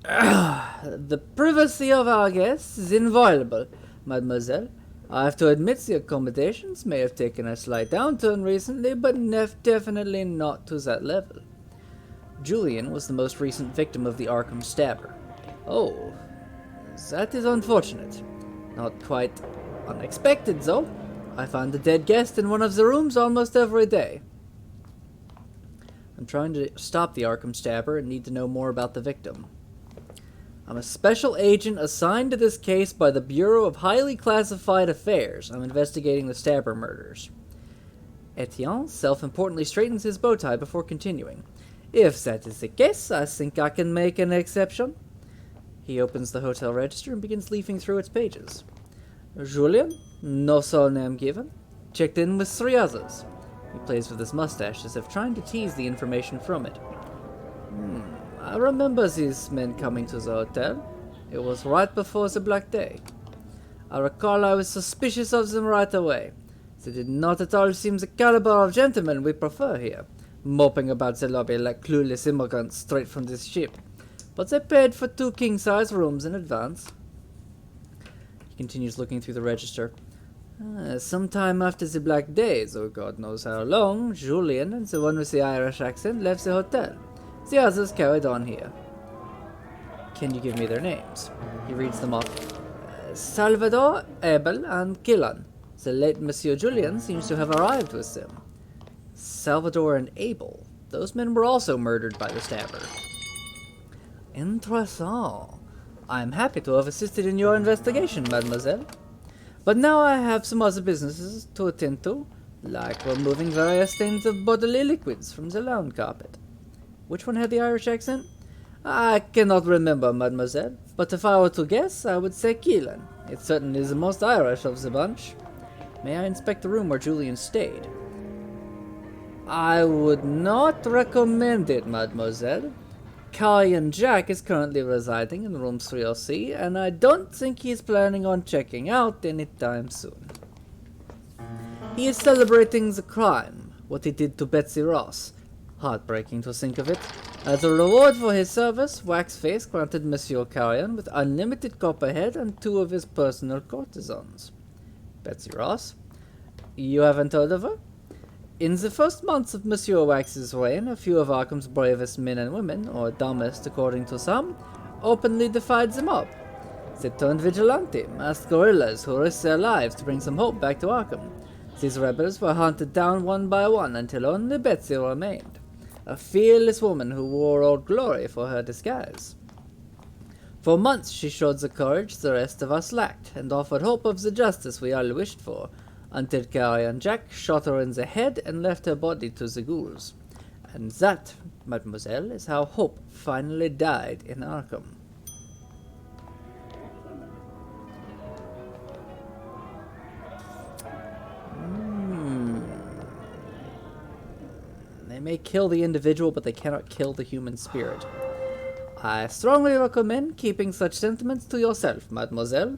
The privacy of our guests is inviolable, mademoiselle. I have to admit the accommodations may have taken a slight downturn recently, but definitely not to that level. Julian was the most recent victim of the Arkham stabber. Oh, that is unfortunate. Not quite unexpected, though. I find a dead guest in one of the rooms almost every day. I'm trying to stop the Arkham stabber and need to know more about the victim. I'm a special agent assigned to this case by the Bureau of Highly Classified Affairs. I'm investigating the stabber murders. Etienne self-importantly straightens his bow tie before continuing. If that is the case, I think I can make an exception. He opens the hotel register and begins leafing through its pages. Julian, no surname given. Checked in with 3 others. He plays with his mustache as if trying to tease the information from it. I remember these men coming to the hotel. It was right before the Black Day. I recall I was suspicious of them right away. They did not at all seem the caliber of gentlemen we prefer here, moping about the lobby like clueless immigrants straight from this ship. But they paid for 2 king-size rooms in advance. He continues looking through the register. Sometime after the Black Day, though God knows how long, Julian and the one with the Irish accent left the hotel. The others carried on here. Can you give me their names? He reads them off. Salvador, Abel, and Killan. The late Monsieur Julian seems to have arrived with them. Salvador and Abel. Those men were also murdered by the stabber. Interessant. I'm happy to have assisted in your investigation, mademoiselle. But now I have some other businesses to attend to, like removing various stains of bodily liquids from the lawn carpet. Which one had the Irish accent? I cannot remember, mademoiselle, but if I were to guess, I would say Keelan. It certainly is the most Irish of the bunch. May I inspect the room where Julian stayed? I would not recommend it, mademoiselle. Carrion Jack is currently residing in room 303, and I don't think he's planning on checking out anytime soon. He is celebrating the crime, what he did to Betsy Ross. Heartbreaking to think of it. As a reward for his service, Waxface granted Monsieur Carrion with unlimited copperhead and 2 of his personal courtesans. Betsy Ross? You haven't heard of her? In the first months of Monsieur Wax's reign, a few of Arkham's bravest men and women, or dumbest according to some, openly defied the mob. They turned vigilante, masked guerrillas who risked their lives to bring some hope back to Arkham. These rebels were hunted down one by one until only Betsy remained, a fearless woman who wore old glory for her disguise. For months she showed the courage the rest of us lacked, and offered hope of the justice we all wished for, until Carrion Jack shot her in the head and left her body to the ghouls. And that, mademoiselle, is how hope finally died in Arkham. They may kill the individual, but they cannot kill the human spirit. I strongly recommend keeping such sentiments to yourself, mademoiselle.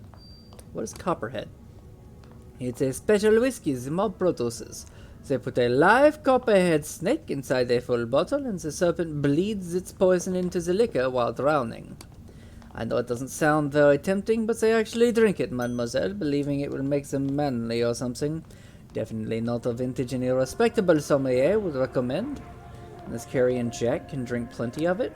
What is Copperhead? It's a special whiskey the mob produces. They put a live copperhead snake inside a full bottle, and the serpent bleeds its poison into the liquor while drowning. I know it doesn't sound very tempting, but they actually drink it, mademoiselle, believing it will make them manly or something. Definitely not a vintage any respectable sommelier would recommend. This Carrion Jack can drink plenty of it.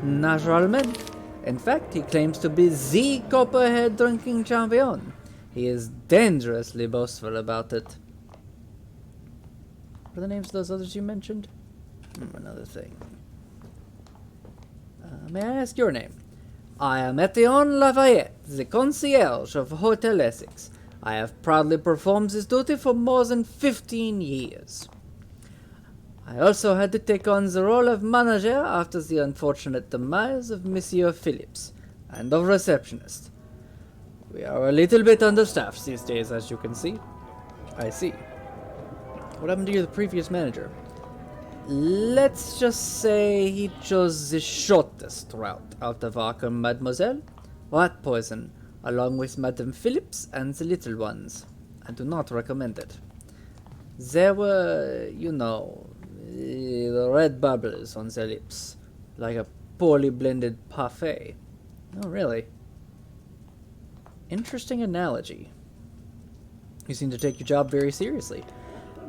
Naturalmente. In fact, he claims to be the copperhead drinking champion. He is dangerously boastful about it. What are the names of those others you mentioned? Another thing. May I ask your name? I am Etienne Lafayette, the concierge of Hotel Essex. I have proudly performed this duty for more than 15 years. I also had to take on the role of manager after the unfortunate demise of Monsieur Phillips, and of receptionist. We are a little bit understaffed these days, as you can see. I see. What happened to the previous manager? Let's just say he chose the shortest route out of Arkham, mademoiselle. Rat poison, along with Madame Phillips and the little ones. I do not recommend it. There were, you know, the red bubbles on their lips, like a poorly blended parfait. Oh, really? Interesting analogy. You seem to take your job very seriously.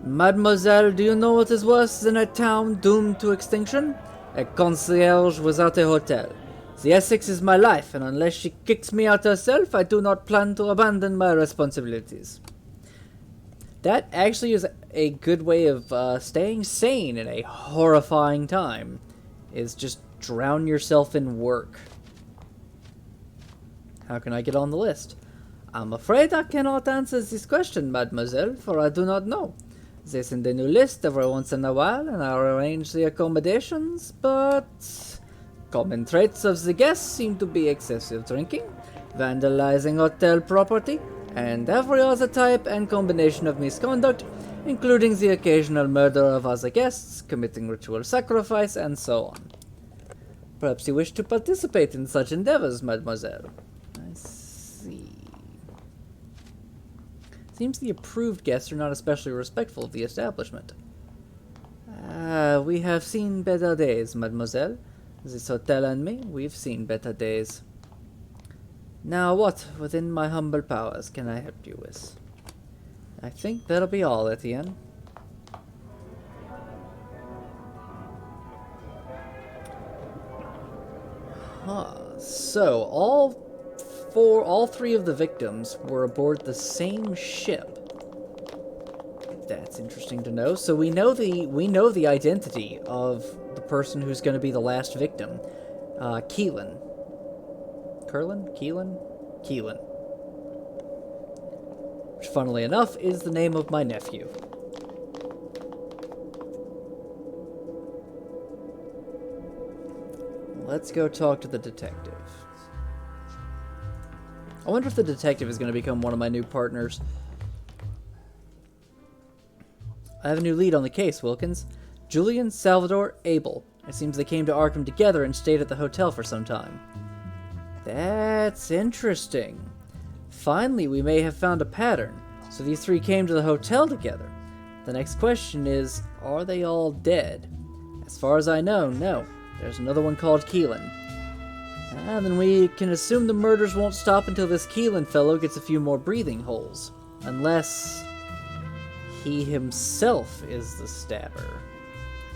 Mademoiselle, do you know what is worse than a town doomed to extinction? A concierge without a hotel. The Essex is my life, and unless she kicks me out herself, I do not plan to abandon my responsibilities. That actually is a good way of staying sane in a horrifying time, is just drown yourself in work. How can I get on the list? I'm afraid I cannot answer this question, mademoiselle, for I do not know. They send a new list every once in a while, and I arrange the accommodations, but common traits of the guests seem to be excessive drinking, vandalizing hotel property, and every other type and combination of misconduct, including the occasional murder of other guests, committing ritual sacrifice, and so on. Perhaps you wish to participate in such endeavors, mademoiselle. I see. Seems the approved guests are not especially respectful of the establishment. We have seen better days, mademoiselle. This hotel and me, we've seen better days. Now what, within my humble powers, can I help you with? I think that'll be all, Etienne. So, all three of the victims were aboard the same ship. That's interesting to know. So we know the identity of the person who's going to be the last victim. Keelan. Keelan. Which, funnily enough, is the name of my nephew. Let's go talk to the detective. I wonder if the detective is going to become one of my new partners. I have a new lead on the case, Wilkins. Julian Salvador Abel. It seems they came to Arkham together and stayed at the hotel for some time. That's interesting. Finally, we may have found a pattern. So these three came to the hotel together. The next question is, are they all dead? As far as I know, no. There's another one called Keelan. Then we can assume the murders won't stop until this Keelan fellow gets a few more breathing holes. Unless he himself is the stabber.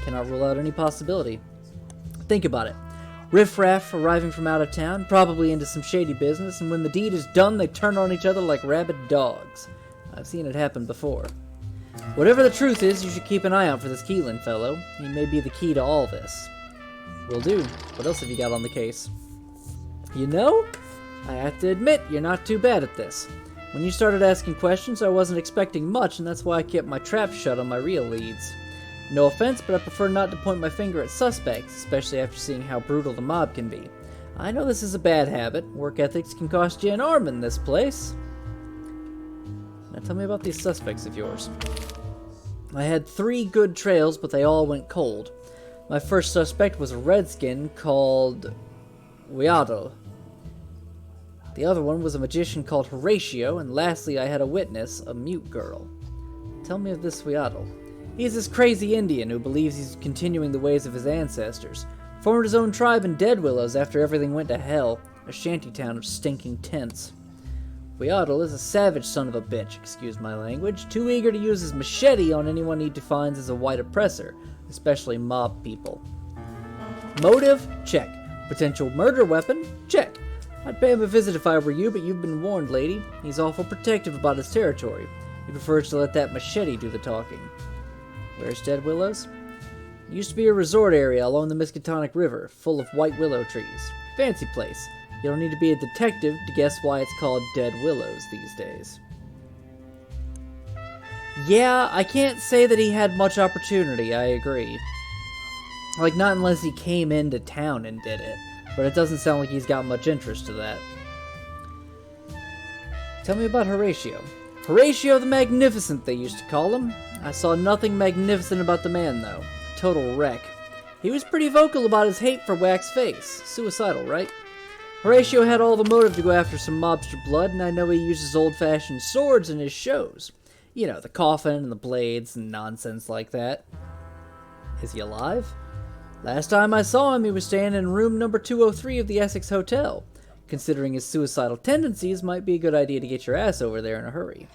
Cannot rule out any possibility. Think about it. Riff-raff arriving from out of town, probably into some shady business, and when the deed is done, they turn on each other like rabid dogs. I've seen it happen before. Whatever the truth is, you should keep an eye out for this Keelan fellow. He may be the key to all this. Will do. What else have you got on the case? You know, I have to admit, you're not too bad at this. When you started asking questions, I wasn't expecting much, and that's why I kept my trap shut on my real leads. No offense, but I prefer not to point my finger at suspects, especially after seeing how brutal the mob can be. I know this is a bad habit. Work ethics can cost you an arm in this place. Now tell me about these suspects of yours. I had 3 good trails, but they all went cold. My first suspect was a redskin called Weado. The other one was a magician called Horatio, and lastly I had a witness, a mute girl. Tell me of this Weado. He's this crazy Indian who believes he's continuing the ways of his ancestors. Formed his own tribe in Dead Willows after everything went to hell, a shantytown of stinking tents. Weado is a savage son of a bitch, excuse my language, too eager to use his machete on anyone he defines as a white oppressor, especially mob people. Motive? Check. Potential murder weapon? Check. I'd pay him a visit if I were you, but you've been warned, lady. He's awful protective about his territory. He prefers to let that machete do the talking. Where's Dead Willows? It used to be a resort area along the Miskatonic River, full of white willow trees. Fancy place. You don't need to be a detective to guess why it's called Dead Willows these days. Yeah, I can't say that he had much opportunity, I agree. Like, not unless he came into town and did it. But it doesn't sound like he's got much interest to that. Tell me about Horatio. Horatio the Magnificent, they used to call him. I saw nothing magnificent about the man, though. Total wreck. He was pretty vocal about his hate for Wax Face. Suicidal, right? Horatio had all the motive to go after some mobster blood, and I know he uses old-fashioned swords in his shows. You know, the coffin and the blades and nonsense like that. Is he alive? Last time I saw him, he was staying in room number 203 of the Essex Hotel. Considering his suicidal tendencies, might be a good idea to get your ass over there in a hurry.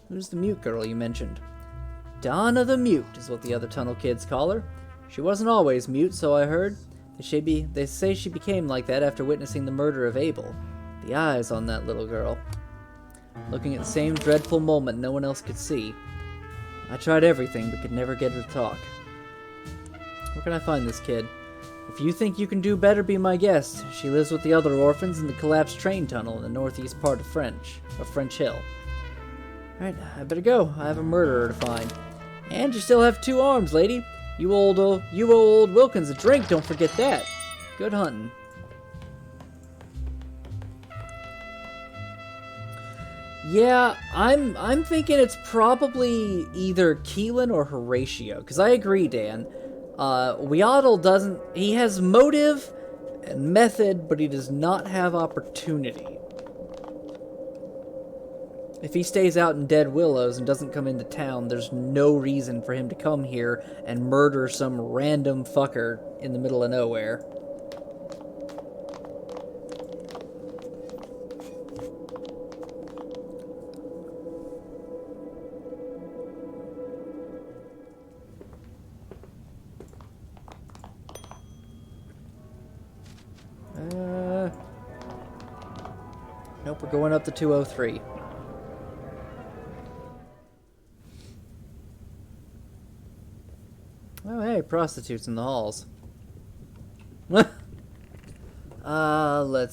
Who's the mute girl you mentioned? Donna the Mute is what the other tunnel kids call her. She wasn't always mute, so I heard. They say she became like that after witnessing the murder of Abel. The eyes on that little girl. Looking at the same dreadful moment no one else could see. I tried everything, but could never get her to talk. Where can I find this kid? If you think you can do better, be my guest. She lives with the other orphans in the collapsed train tunnel in the northeast part of French Hill. Alright, I better go. I have a murderer to find. And you still have 2 arms, lady. You owe old Wilkins a drink, don't forget that. Good hunting. Yeah, I'm thinking it's probably either Keelan or Horatio. Because I agree, Dan. Weaddle doesn't... He has motive and method, but he does not have opportunity. If he stays out in Dead Willows and doesn't come into town, there's no reason for him to come here and murder some random fucker in the middle of nowhere. Nope, we're going up to 203. Oh, hey, prostitutes in the halls. Let's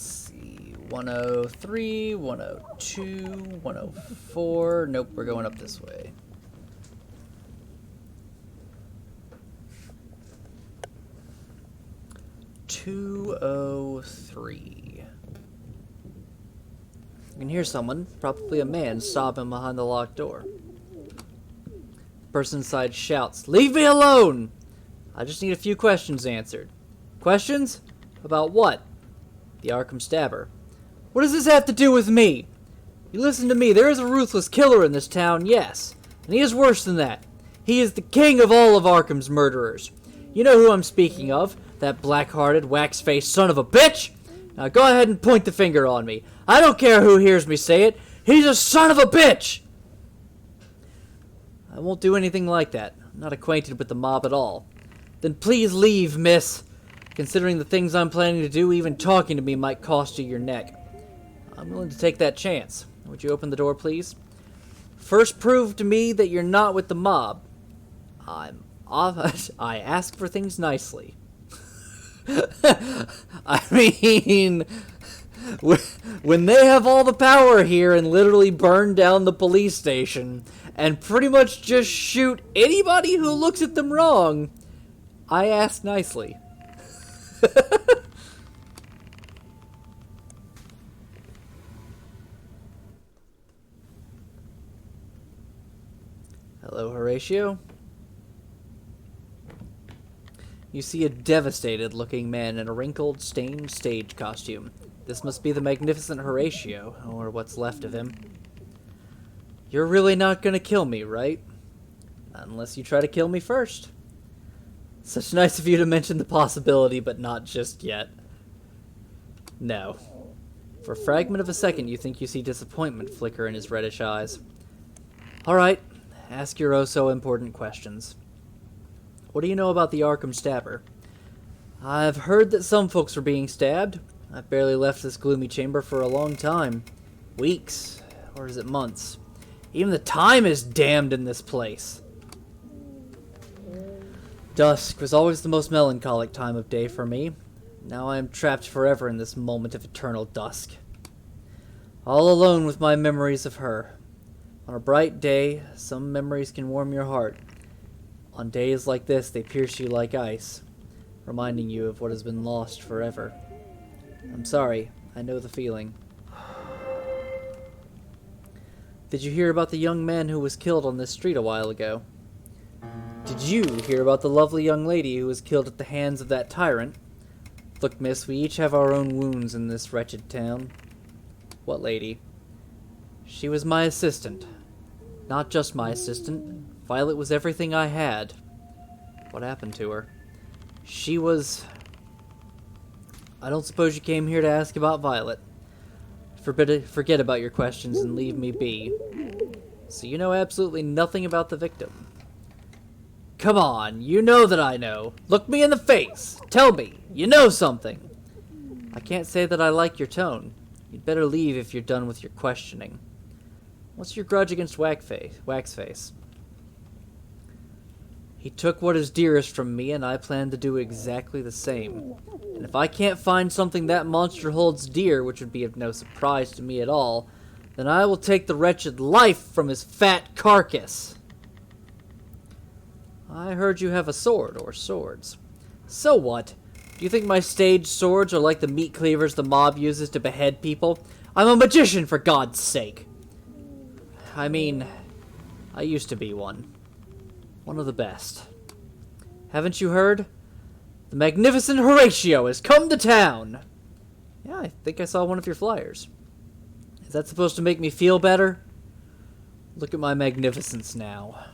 see. 103, 102, 104. Nope, we're going up this way. "203. You can hear someone, probably a man, sobbing behind the locked door. The person inside shouts, "Leave me alone! I just need a few questions answered." Questions? About what? The Arkham Stabber. What does this have to do with me? You listen to me, there is a ruthless killer in this town, yes. And he is worse than that. He is the king of all of Arkham's murderers. You know who I'm speaking of, that black-hearted, wax-faced son of a bitch? Now go ahead and point the finger on me. I don't care who hears me say it. He's a son of a bitch! I won't do anything like that. I'm not acquainted with the mob at all. Then please leave, miss. Considering the things I'm planning to do, even talking to me might cost you your neck. I'm willing to take that chance. Would you open the door, please? First prove to me that you're not with the mob. I ask for things nicely. I mean, when they have all the power here and literally burn down the police station and pretty much just shoot anybody who looks at them wrong, I ask nicely. Hello, Horatio. You see a devastated-looking man in a wrinkled, stained stage costume. This must be the magnificent Horatio, or what's left of him. You're really not gonna kill me, right? Unless you try to kill me first. Such nice of you to mention the possibility, but not just yet. No. For a fragment of a second, you think you see disappointment flicker in his reddish eyes. Alright, ask your oh-so-important questions. What do you know about the Arkham Stabber? I've heard that some folks were being stabbed. I've barely left this gloomy chamber for a long time. Weeks. Or is it months? Even the time is damned in this place. Dusk was always the most melancholic time of day for me. Now I am trapped forever in this moment of eternal dusk. All alone with my memories of her. On a bright day, some memories can warm your heart. On days like this, they pierce you like ice, reminding you of what has been lost forever. I'm sorry, I know the feeling. Did you hear about the young man who was killed on this street a while ago? Did you hear about the lovely young lady who was killed at the hands of that tyrant? Look, miss, we each have our own wounds in this wretched town. What lady? She was my assistant. Not just my assistant. Violet was everything I had. What happened to her? She was... I don't suppose you came here to ask about Violet. Forget about your questions and leave me be. So you know absolutely nothing about the victim. come on. You know that I know. Look me in the face. Tell me. You know something. I can't say that I like your tone. You'd better leave if you're done with your questioning. What's your grudge against Waxface? He took what is dearest from me, and I plan to do exactly the same. And if I can't find something that monster holds dear, which would be of no surprise to me at all, then I will take the wretched life from his fat carcass. I heard you have a sword, or swords. So what? Do you think my stage swords are like the meat cleavers the mob uses to behead people? I'm a magician, for God's sake! I mean, I used to be one. One of the best. Haven't you heard? The magnificent Horatio has come to town! Yeah, I think I saw one of your flyers. Is that supposed to make me feel better? Look at my magnificence now.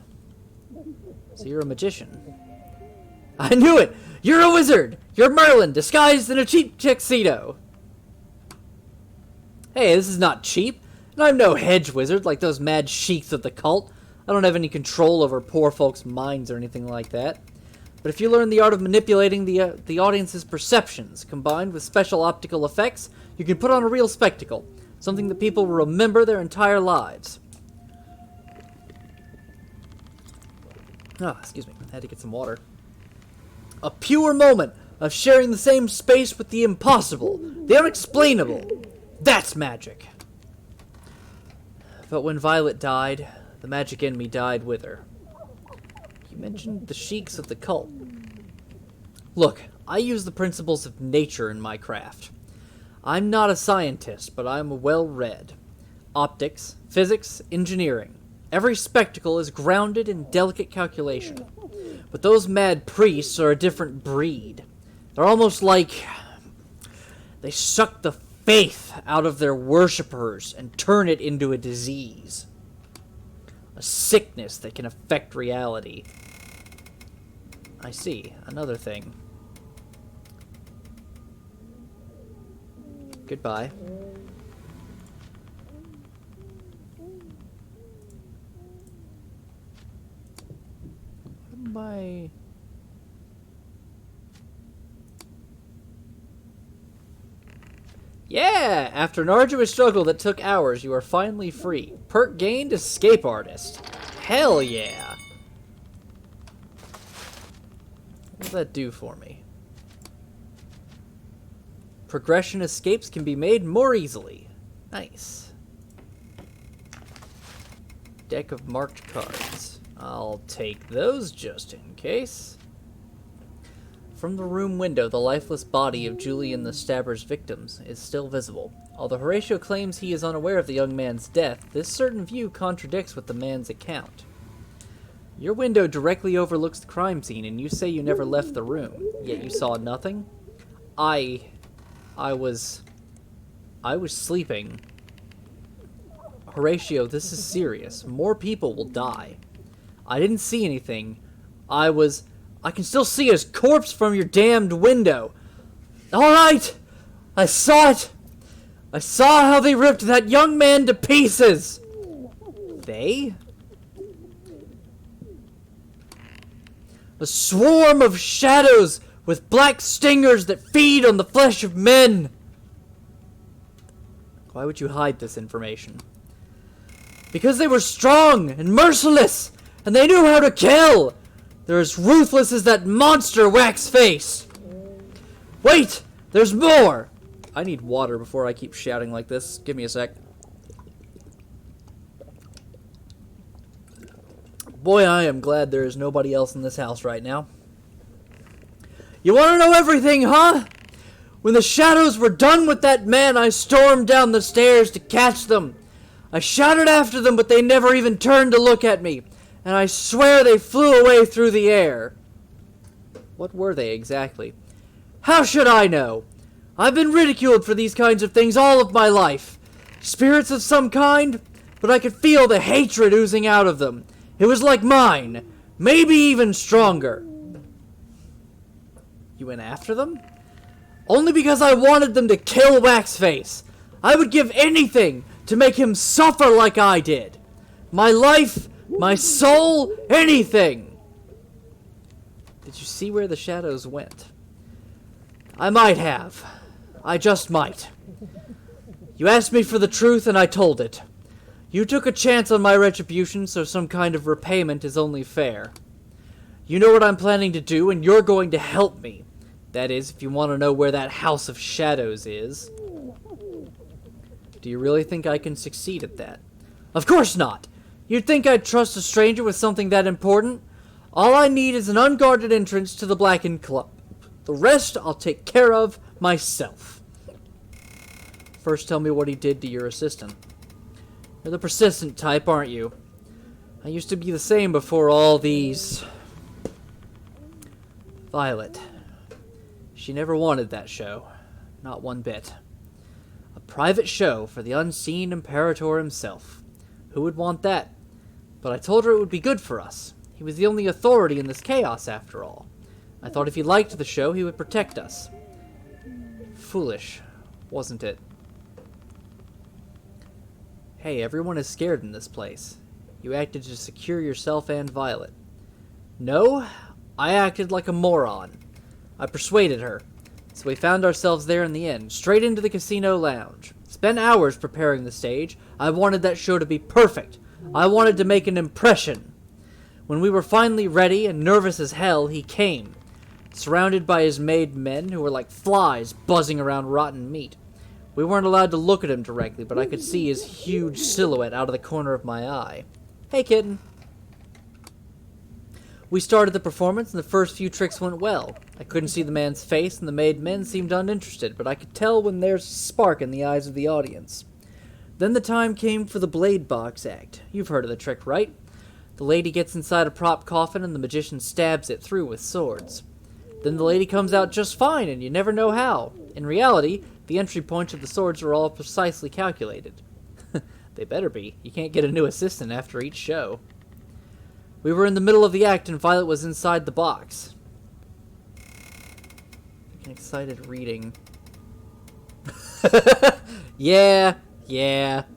So you're a magician. I knew it! You're a wizard! You're Merlin, disguised in a cheap tuxedo! Hey, this is not cheap. And I'm no hedge wizard like those mad sheiks of the cult. I don't have any control over poor folks' minds or anything like that. But if you learn the art of manipulating the audience's perceptions, combined with special optical effects, you can put on a real spectacle. Something that people will remember their entire lives. Ah, excuse me. I had to get some water. A pure moment of sharing the same space with the impossible, the unexplainable. That's magic. But when Violet died, the magic in me died with her. You mentioned the sheiks of the cult. Look, I use the principles of nature in my craft. I'm not a scientist, but I'm well-read. Optics, physics, engineering. Every spectacle is grounded in delicate calculation. But those mad priests are a different breed. They're almost like... they suck the faith out of their worshippers and turn it into a disease. A sickness that can affect reality. I see. Another thing. Goodbye. What am I... Yeah! After an arduous struggle that took hours, you are finally free. Perk gained, escape artist. Hell yeah! What does that do for me? Progression escapes can be made more easily. Nice. Deck of marked cards. I'll take those just in case. From the room window, the lifeless body of Julian the Stabber's victims is still visible. Although Horatio claims he is unaware of the young man's death, this certain view contradicts with the man's account. Your window directly overlooks the crime scene, and you say you never left the room, yet you saw nothing? I was sleeping. Horatio, this is serious. More people will die. I didn't see anything. I can still see his corpse from your damned window. Alright! I saw it! I saw how they ripped that young man to pieces! They? A swarm of shadows with black stingers that feed on the flesh of men! Why would you hide this information? Because they were strong and merciless, and they knew how to kill! They're as ruthless as that monster Waxface! Wait! There's more! I need water before I keep shouting like this. Give me a sec. Boy, I am glad there is nobody else in this house right now. You want to know everything, huh? When the shadows were done with that man, I stormed down the stairs to catch them. I shouted after them, but they never even turned to look at me. And I swear they flew away through the air. What were they exactly? How should I know? I've been ridiculed for these kinds of things all of my life. Spirits of some kind, but I could feel the hatred oozing out of them. It was like mine, maybe even stronger. You went after them? Only because I wanted them to kill Waxface. I would give anything to make him suffer like I did. My life, my soul, anything. Did you see where the shadows went? I might have. I just might. You asked me for the truth, and I told it. You took a chance on my retribution, so some kind of repayment is only fair. You know what I'm planning to do, and you're going to help me. That is, if you want to know where that House of Shadows is. Do you really think I can succeed at that? Of course not! You'd think I'd trust a stranger with something that important? All I need is an unguarded entrance to the Blackened Club. The rest I'll take care of myself. First, tell me what he did to your assistant. You're the persistent type, aren't you? I used to be the same before all these... Violet. She never wanted that show. Not one bit. A private show for the unseen Imperator himself. Who would want that? But I told her it would be good for us. He was the only authority in this chaos, after all. I thought if he liked the show, he would protect us. Foolish, wasn't it? Hey, everyone is scared in this place. You acted to secure yourself and Violet. No, I acted like a moron. I persuaded her. So we found ourselves there in the end, straight into the casino lounge. Spent hours preparing the stage. I wanted that show to be perfect. I wanted to make an impression. When we were finally ready and nervous as hell, he came. Surrounded by his made men who were like flies buzzing around rotten meat. We weren't allowed to look at him directly, but I could see his huge silhouette out of the corner of my eye. Hey, kitten. We started the performance, and the first few tricks went well. I couldn't see the man's face, and the made men seemed uninterested, but I could tell when there's a spark in the eyes of the audience. Then the time came for the blade box act. You've heard of the trick, right? The lady gets inside a prop coffin, and the magician stabs it through with swords. Then the lady comes out just fine, and you never know how. In reality, the entry points of the swords are all precisely calculated. They better be. You can't get a new assistant after each show. We were in the middle of the act, and Violet was inside the box. An excited reading. Yeah,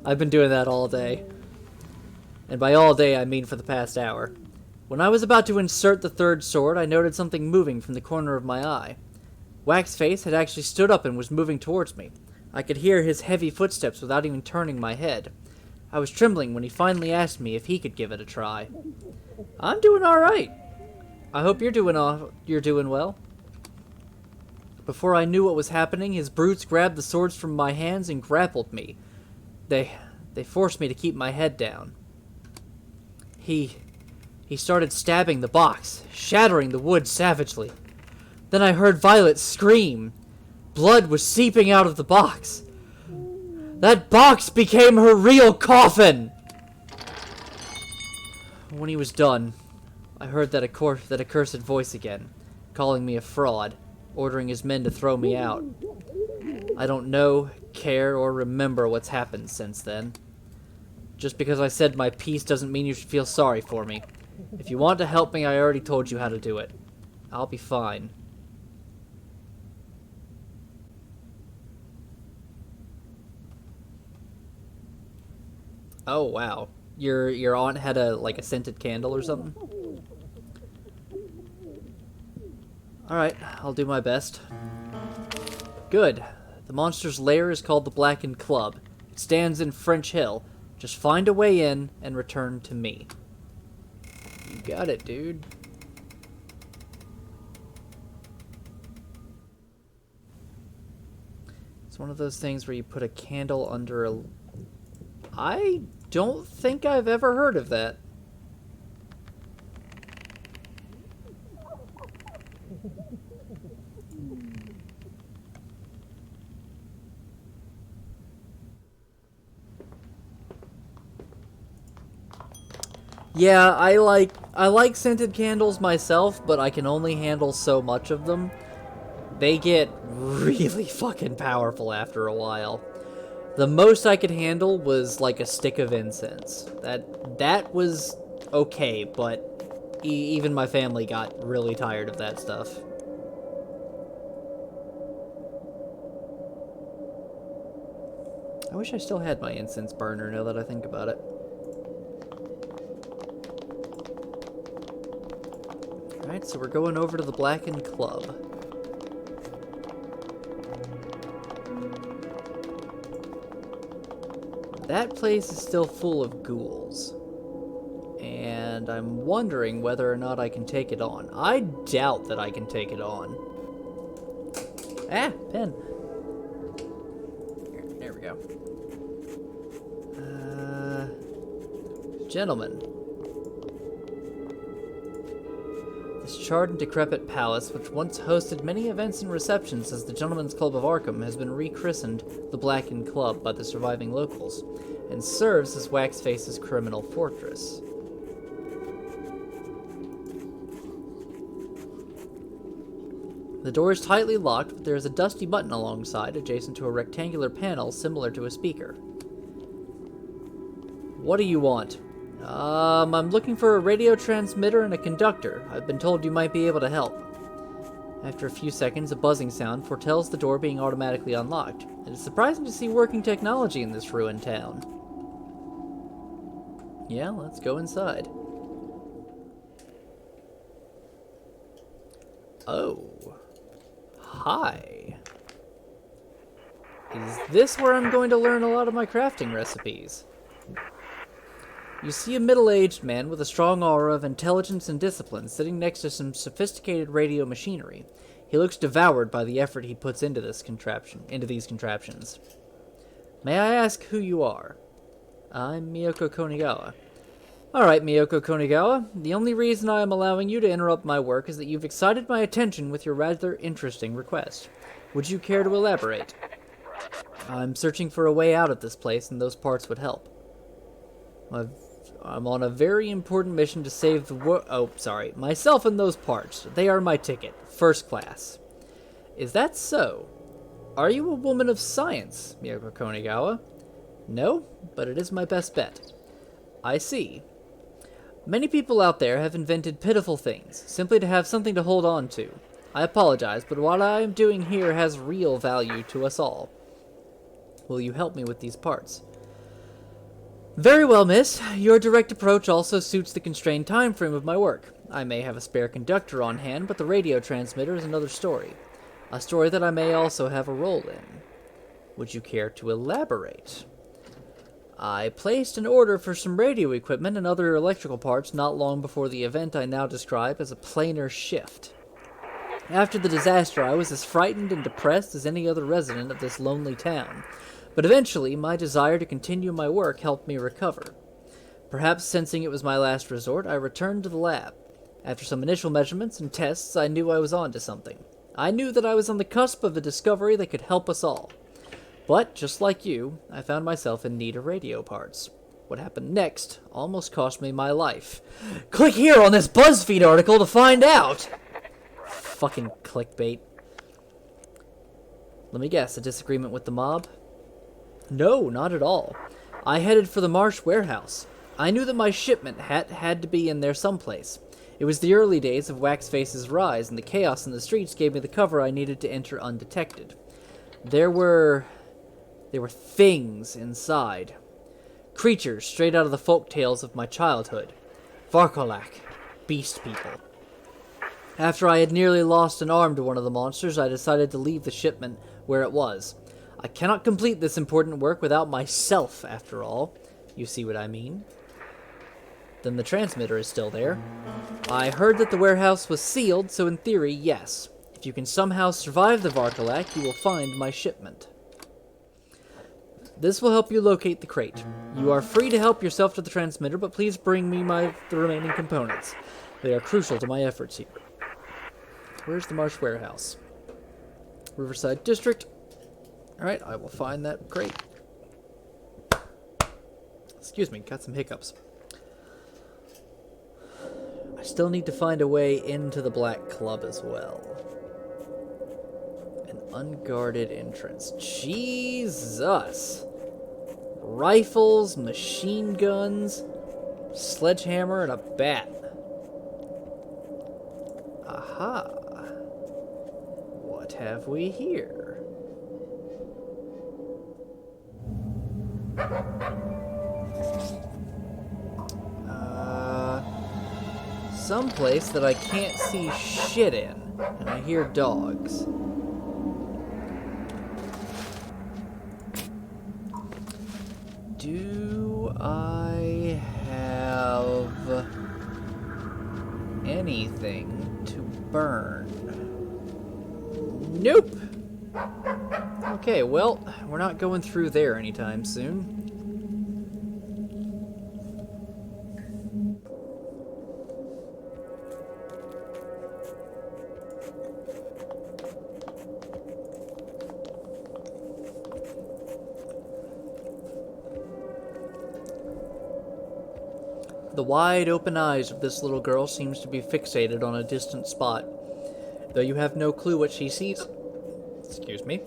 I've been doing that all day. And by all day, I mean for the past hour. When I was about to insert the third sword, I noted something moving from the corner of my eye. Waxface had actually stood up and was moving towards me. I could hear his heavy footsteps without even turning my head. I was trembling when he finally asked me if he could give it a try. I'm doing all right. I hope you're doing well. Before I knew what was happening, his brutes grabbed the swords from my hands and grappled me. They forced me to keep my head down. He started stabbing the box, shattering the wood savagely. Then I heard Violet scream. Blood was seeping out of the box. That box became her real coffin! When he was done, I heard that accursed voice again, calling me a fraud, ordering his men to throw me out. I don't know, care, or remember what's happened since then. Just because I said my piece doesn't mean you should feel sorry for me. If you want to help me, I already told you how to do it. I'll be fine. Oh, wow. Your aunt had a scented candle or something? Alright, I'll do my best. Good. The monster's lair is called the Blackened Club. It stands in French Hill. Just find a way in and return to me. You got it, dude. It's one of those things where you put a candle under a... I don't think I've ever heard of that. Yeah, I like scented candles myself, but I can only handle so much of them. They get really fucking powerful after a while. The most I could handle was like a stick of incense. That was okay, but even my family got really tired of that stuff. I wish I still had my incense burner now that I think about it. Alright, so we're going over to the Blackened Club. That place is still full of ghouls. And I'm wondering whether or not I can take it on. I doubt that I can take it on. Ah, pen. There we go. Gentlemen. This charred and decrepit palace, which once hosted many events and receptions as the Gentlemen's Club of Arkham, has been rechristened the Blackened Club by the surviving locals, and serves as Waxface's criminal fortress. The door is tightly locked, but there is a dusty button alongside, adjacent to a rectangular panel similar to a speaker. What do you want? I'm looking for a radio transmitter and a conductor. I've been told you might be able to help. After a few seconds, a buzzing sound foretells the door being automatically unlocked. It is surprising to see working technology in this ruined town. Yeah, let's go inside. Oh. Hi. Is this where I'm going to learn a lot of my crafting recipes? You see a middle-aged man with a strong aura of intelligence and discipline sitting next to some sophisticated radio machinery. He looks devoured by the effort he puts into these contraptions. May I ask who you are? I'm Miyoko Konigawa. Alright, Miyoko Konigawa. The only reason I am allowing you to interrupt my work is that you've excited my attention with your rather interesting request. Would you care to elaborate? I'm searching for a way out of this place, and those parts would help. I'm on a very important mission to save the world. Oh, sorry. Myself and those parts. They are my ticket. First class. Is that so? Are you a woman of science, Miyoko Konigawa? No, but it is my best bet. I see. Many people out there have invented pitiful things, simply to have something to hold on to. I apologize, but what I am doing here has real value to us all. Will you help me with these parts? Very well, miss. Your direct approach also suits the constrained time frame of my work. I may have a spare conductor on hand, but the radio transmitter is another story. A story that I may also have a role in. Would you care to elaborate? I placed an order for some radio equipment and other electrical parts not long before the event I now describe as a planar shift. After the disaster, I was as frightened and depressed as any other resident of this lonely town. But eventually, my desire to continue my work helped me recover. Perhaps sensing it was my last resort, I returned to the lab. After some initial measurements and tests, I knew I was onto something. I knew that I was on the cusp of a discovery that could help us all. But, just like you, I found myself in need of radio parts. What happened next almost cost me my life. Click here on this BuzzFeed article to find out! Fucking clickbait. Let me guess, a disagreement with the mob? No, not at all. I headed for the Marsh warehouse. I knew that my shipment had to be in there someplace. It was the early days of Waxface's rise, and the chaos in the streets gave me the cover I needed to enter undetected. There were things inside. Creatures straight out of the folk tales of my childhood. Varkolak. Beast people. After I had nearly lost an arm to one of the monsters, I decided to leave the shipment where it was. I cannot complete this important work without myself, after all. You see what I mean? Then the transmitter is still there. I heard that the warehouse was sealed, so in theory, yes. If you can somehow survive the Varkolak, you will find my shipment. This will help you locate the crate. You are free to help yourself to the transmitter, but please bring me the remaining components. They are crucial to my efforts here. Where's the Marsh warehouse? Riverside District. Alright, I will find that crate. Excuse me, got some hiccups. I still need to find a way into the Black Club as well. An unguarded entrance. Jesus! Rifles, machine guns, sledgehammer, and a bat. Aha! What have we here? someplace that I can't see shit in, and I hear dogs. Do I have anything to burn? Nope! Okay, well, we're not going through there anytime soon. The wide open eyes of this little girl seems to be fixated on a distant spot. Though you have no clue what she sees... Excuse me.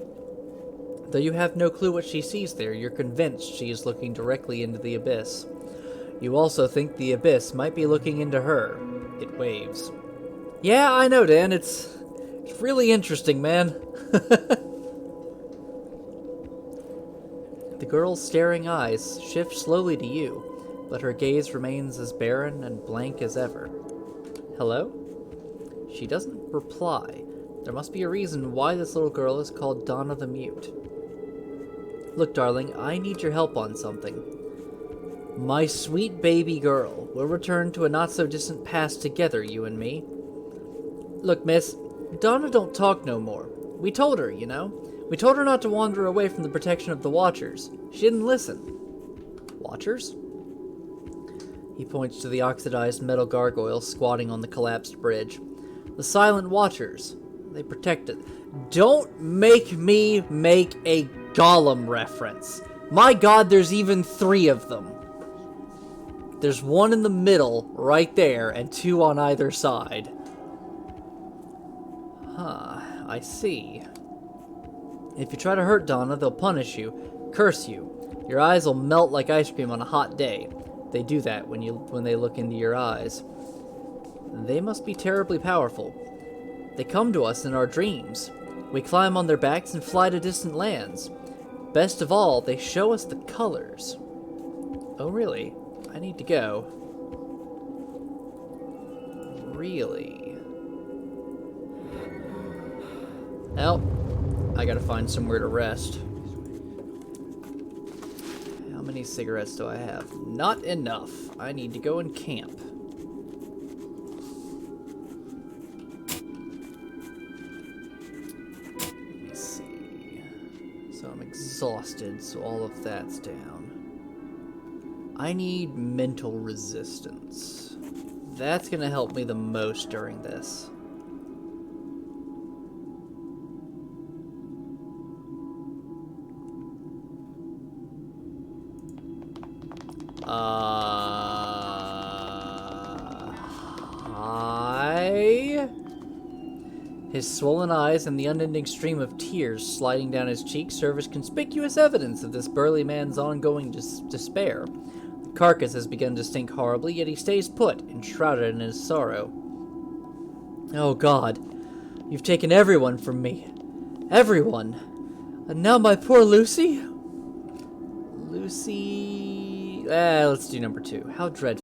Though you have no clue what she sees there, you're convinced she is looking directly into the abyss. You also think the abyss might be looking into her. It waves. Yeah, I know, Dan. It's really interesting, man. The girl's staring eyes shift slowly to you, but her gaze remains as barren and blank as ever. Hello? She doesn't reply. There must be a reason why this little girl is called Donna the Mute. Look, darling, I need your help on something. My sweet baby girl. We'll return to a not-so-distant past together, you and me. Look, miss, Donna don't talk no more. We told her, you know. We told her not to wander away from the protection of the Watchers. She didn't listen. Watchers? He points to the oxidized metal gargoyle squatting on the collapsed bridge. The Silent Watchers. They protect it. Don't make me make a Gollum reference. My god, there's even 3 of them. There's one in the middle, right there, and 2 on either side. Huh, I see. If you try to hurt Donna, they'll punish you, curse you. Your eyes will melt like ice cream on a hot day. They do that when they look into your eyes. They must be terribly powerful. They come to us in our dreams. We climb on their backs and fly to distant lands. Best of all, they show us the colors. Oh, really? I need to go. Really? Well, I gotta find somewhere to rest. How many cigarettes do I have? Not enough. I need to go and camp. Let me see. So I'm exhausted, so all of that's down. I need mental resistance. That's gonna help me the most during this. Hi? His swollen eyes and the unending stream of tears sliding down his cheeks serve as conspicuous evidence of this burly man's ongoing despair. The carcass has begun to stink horribly, yet he stays put, enshrouded in his sorrow. Oh God, you've taken everyone from me. Everyone. And now my poor Lucy? Lucy... let's do number 2. How dreadful.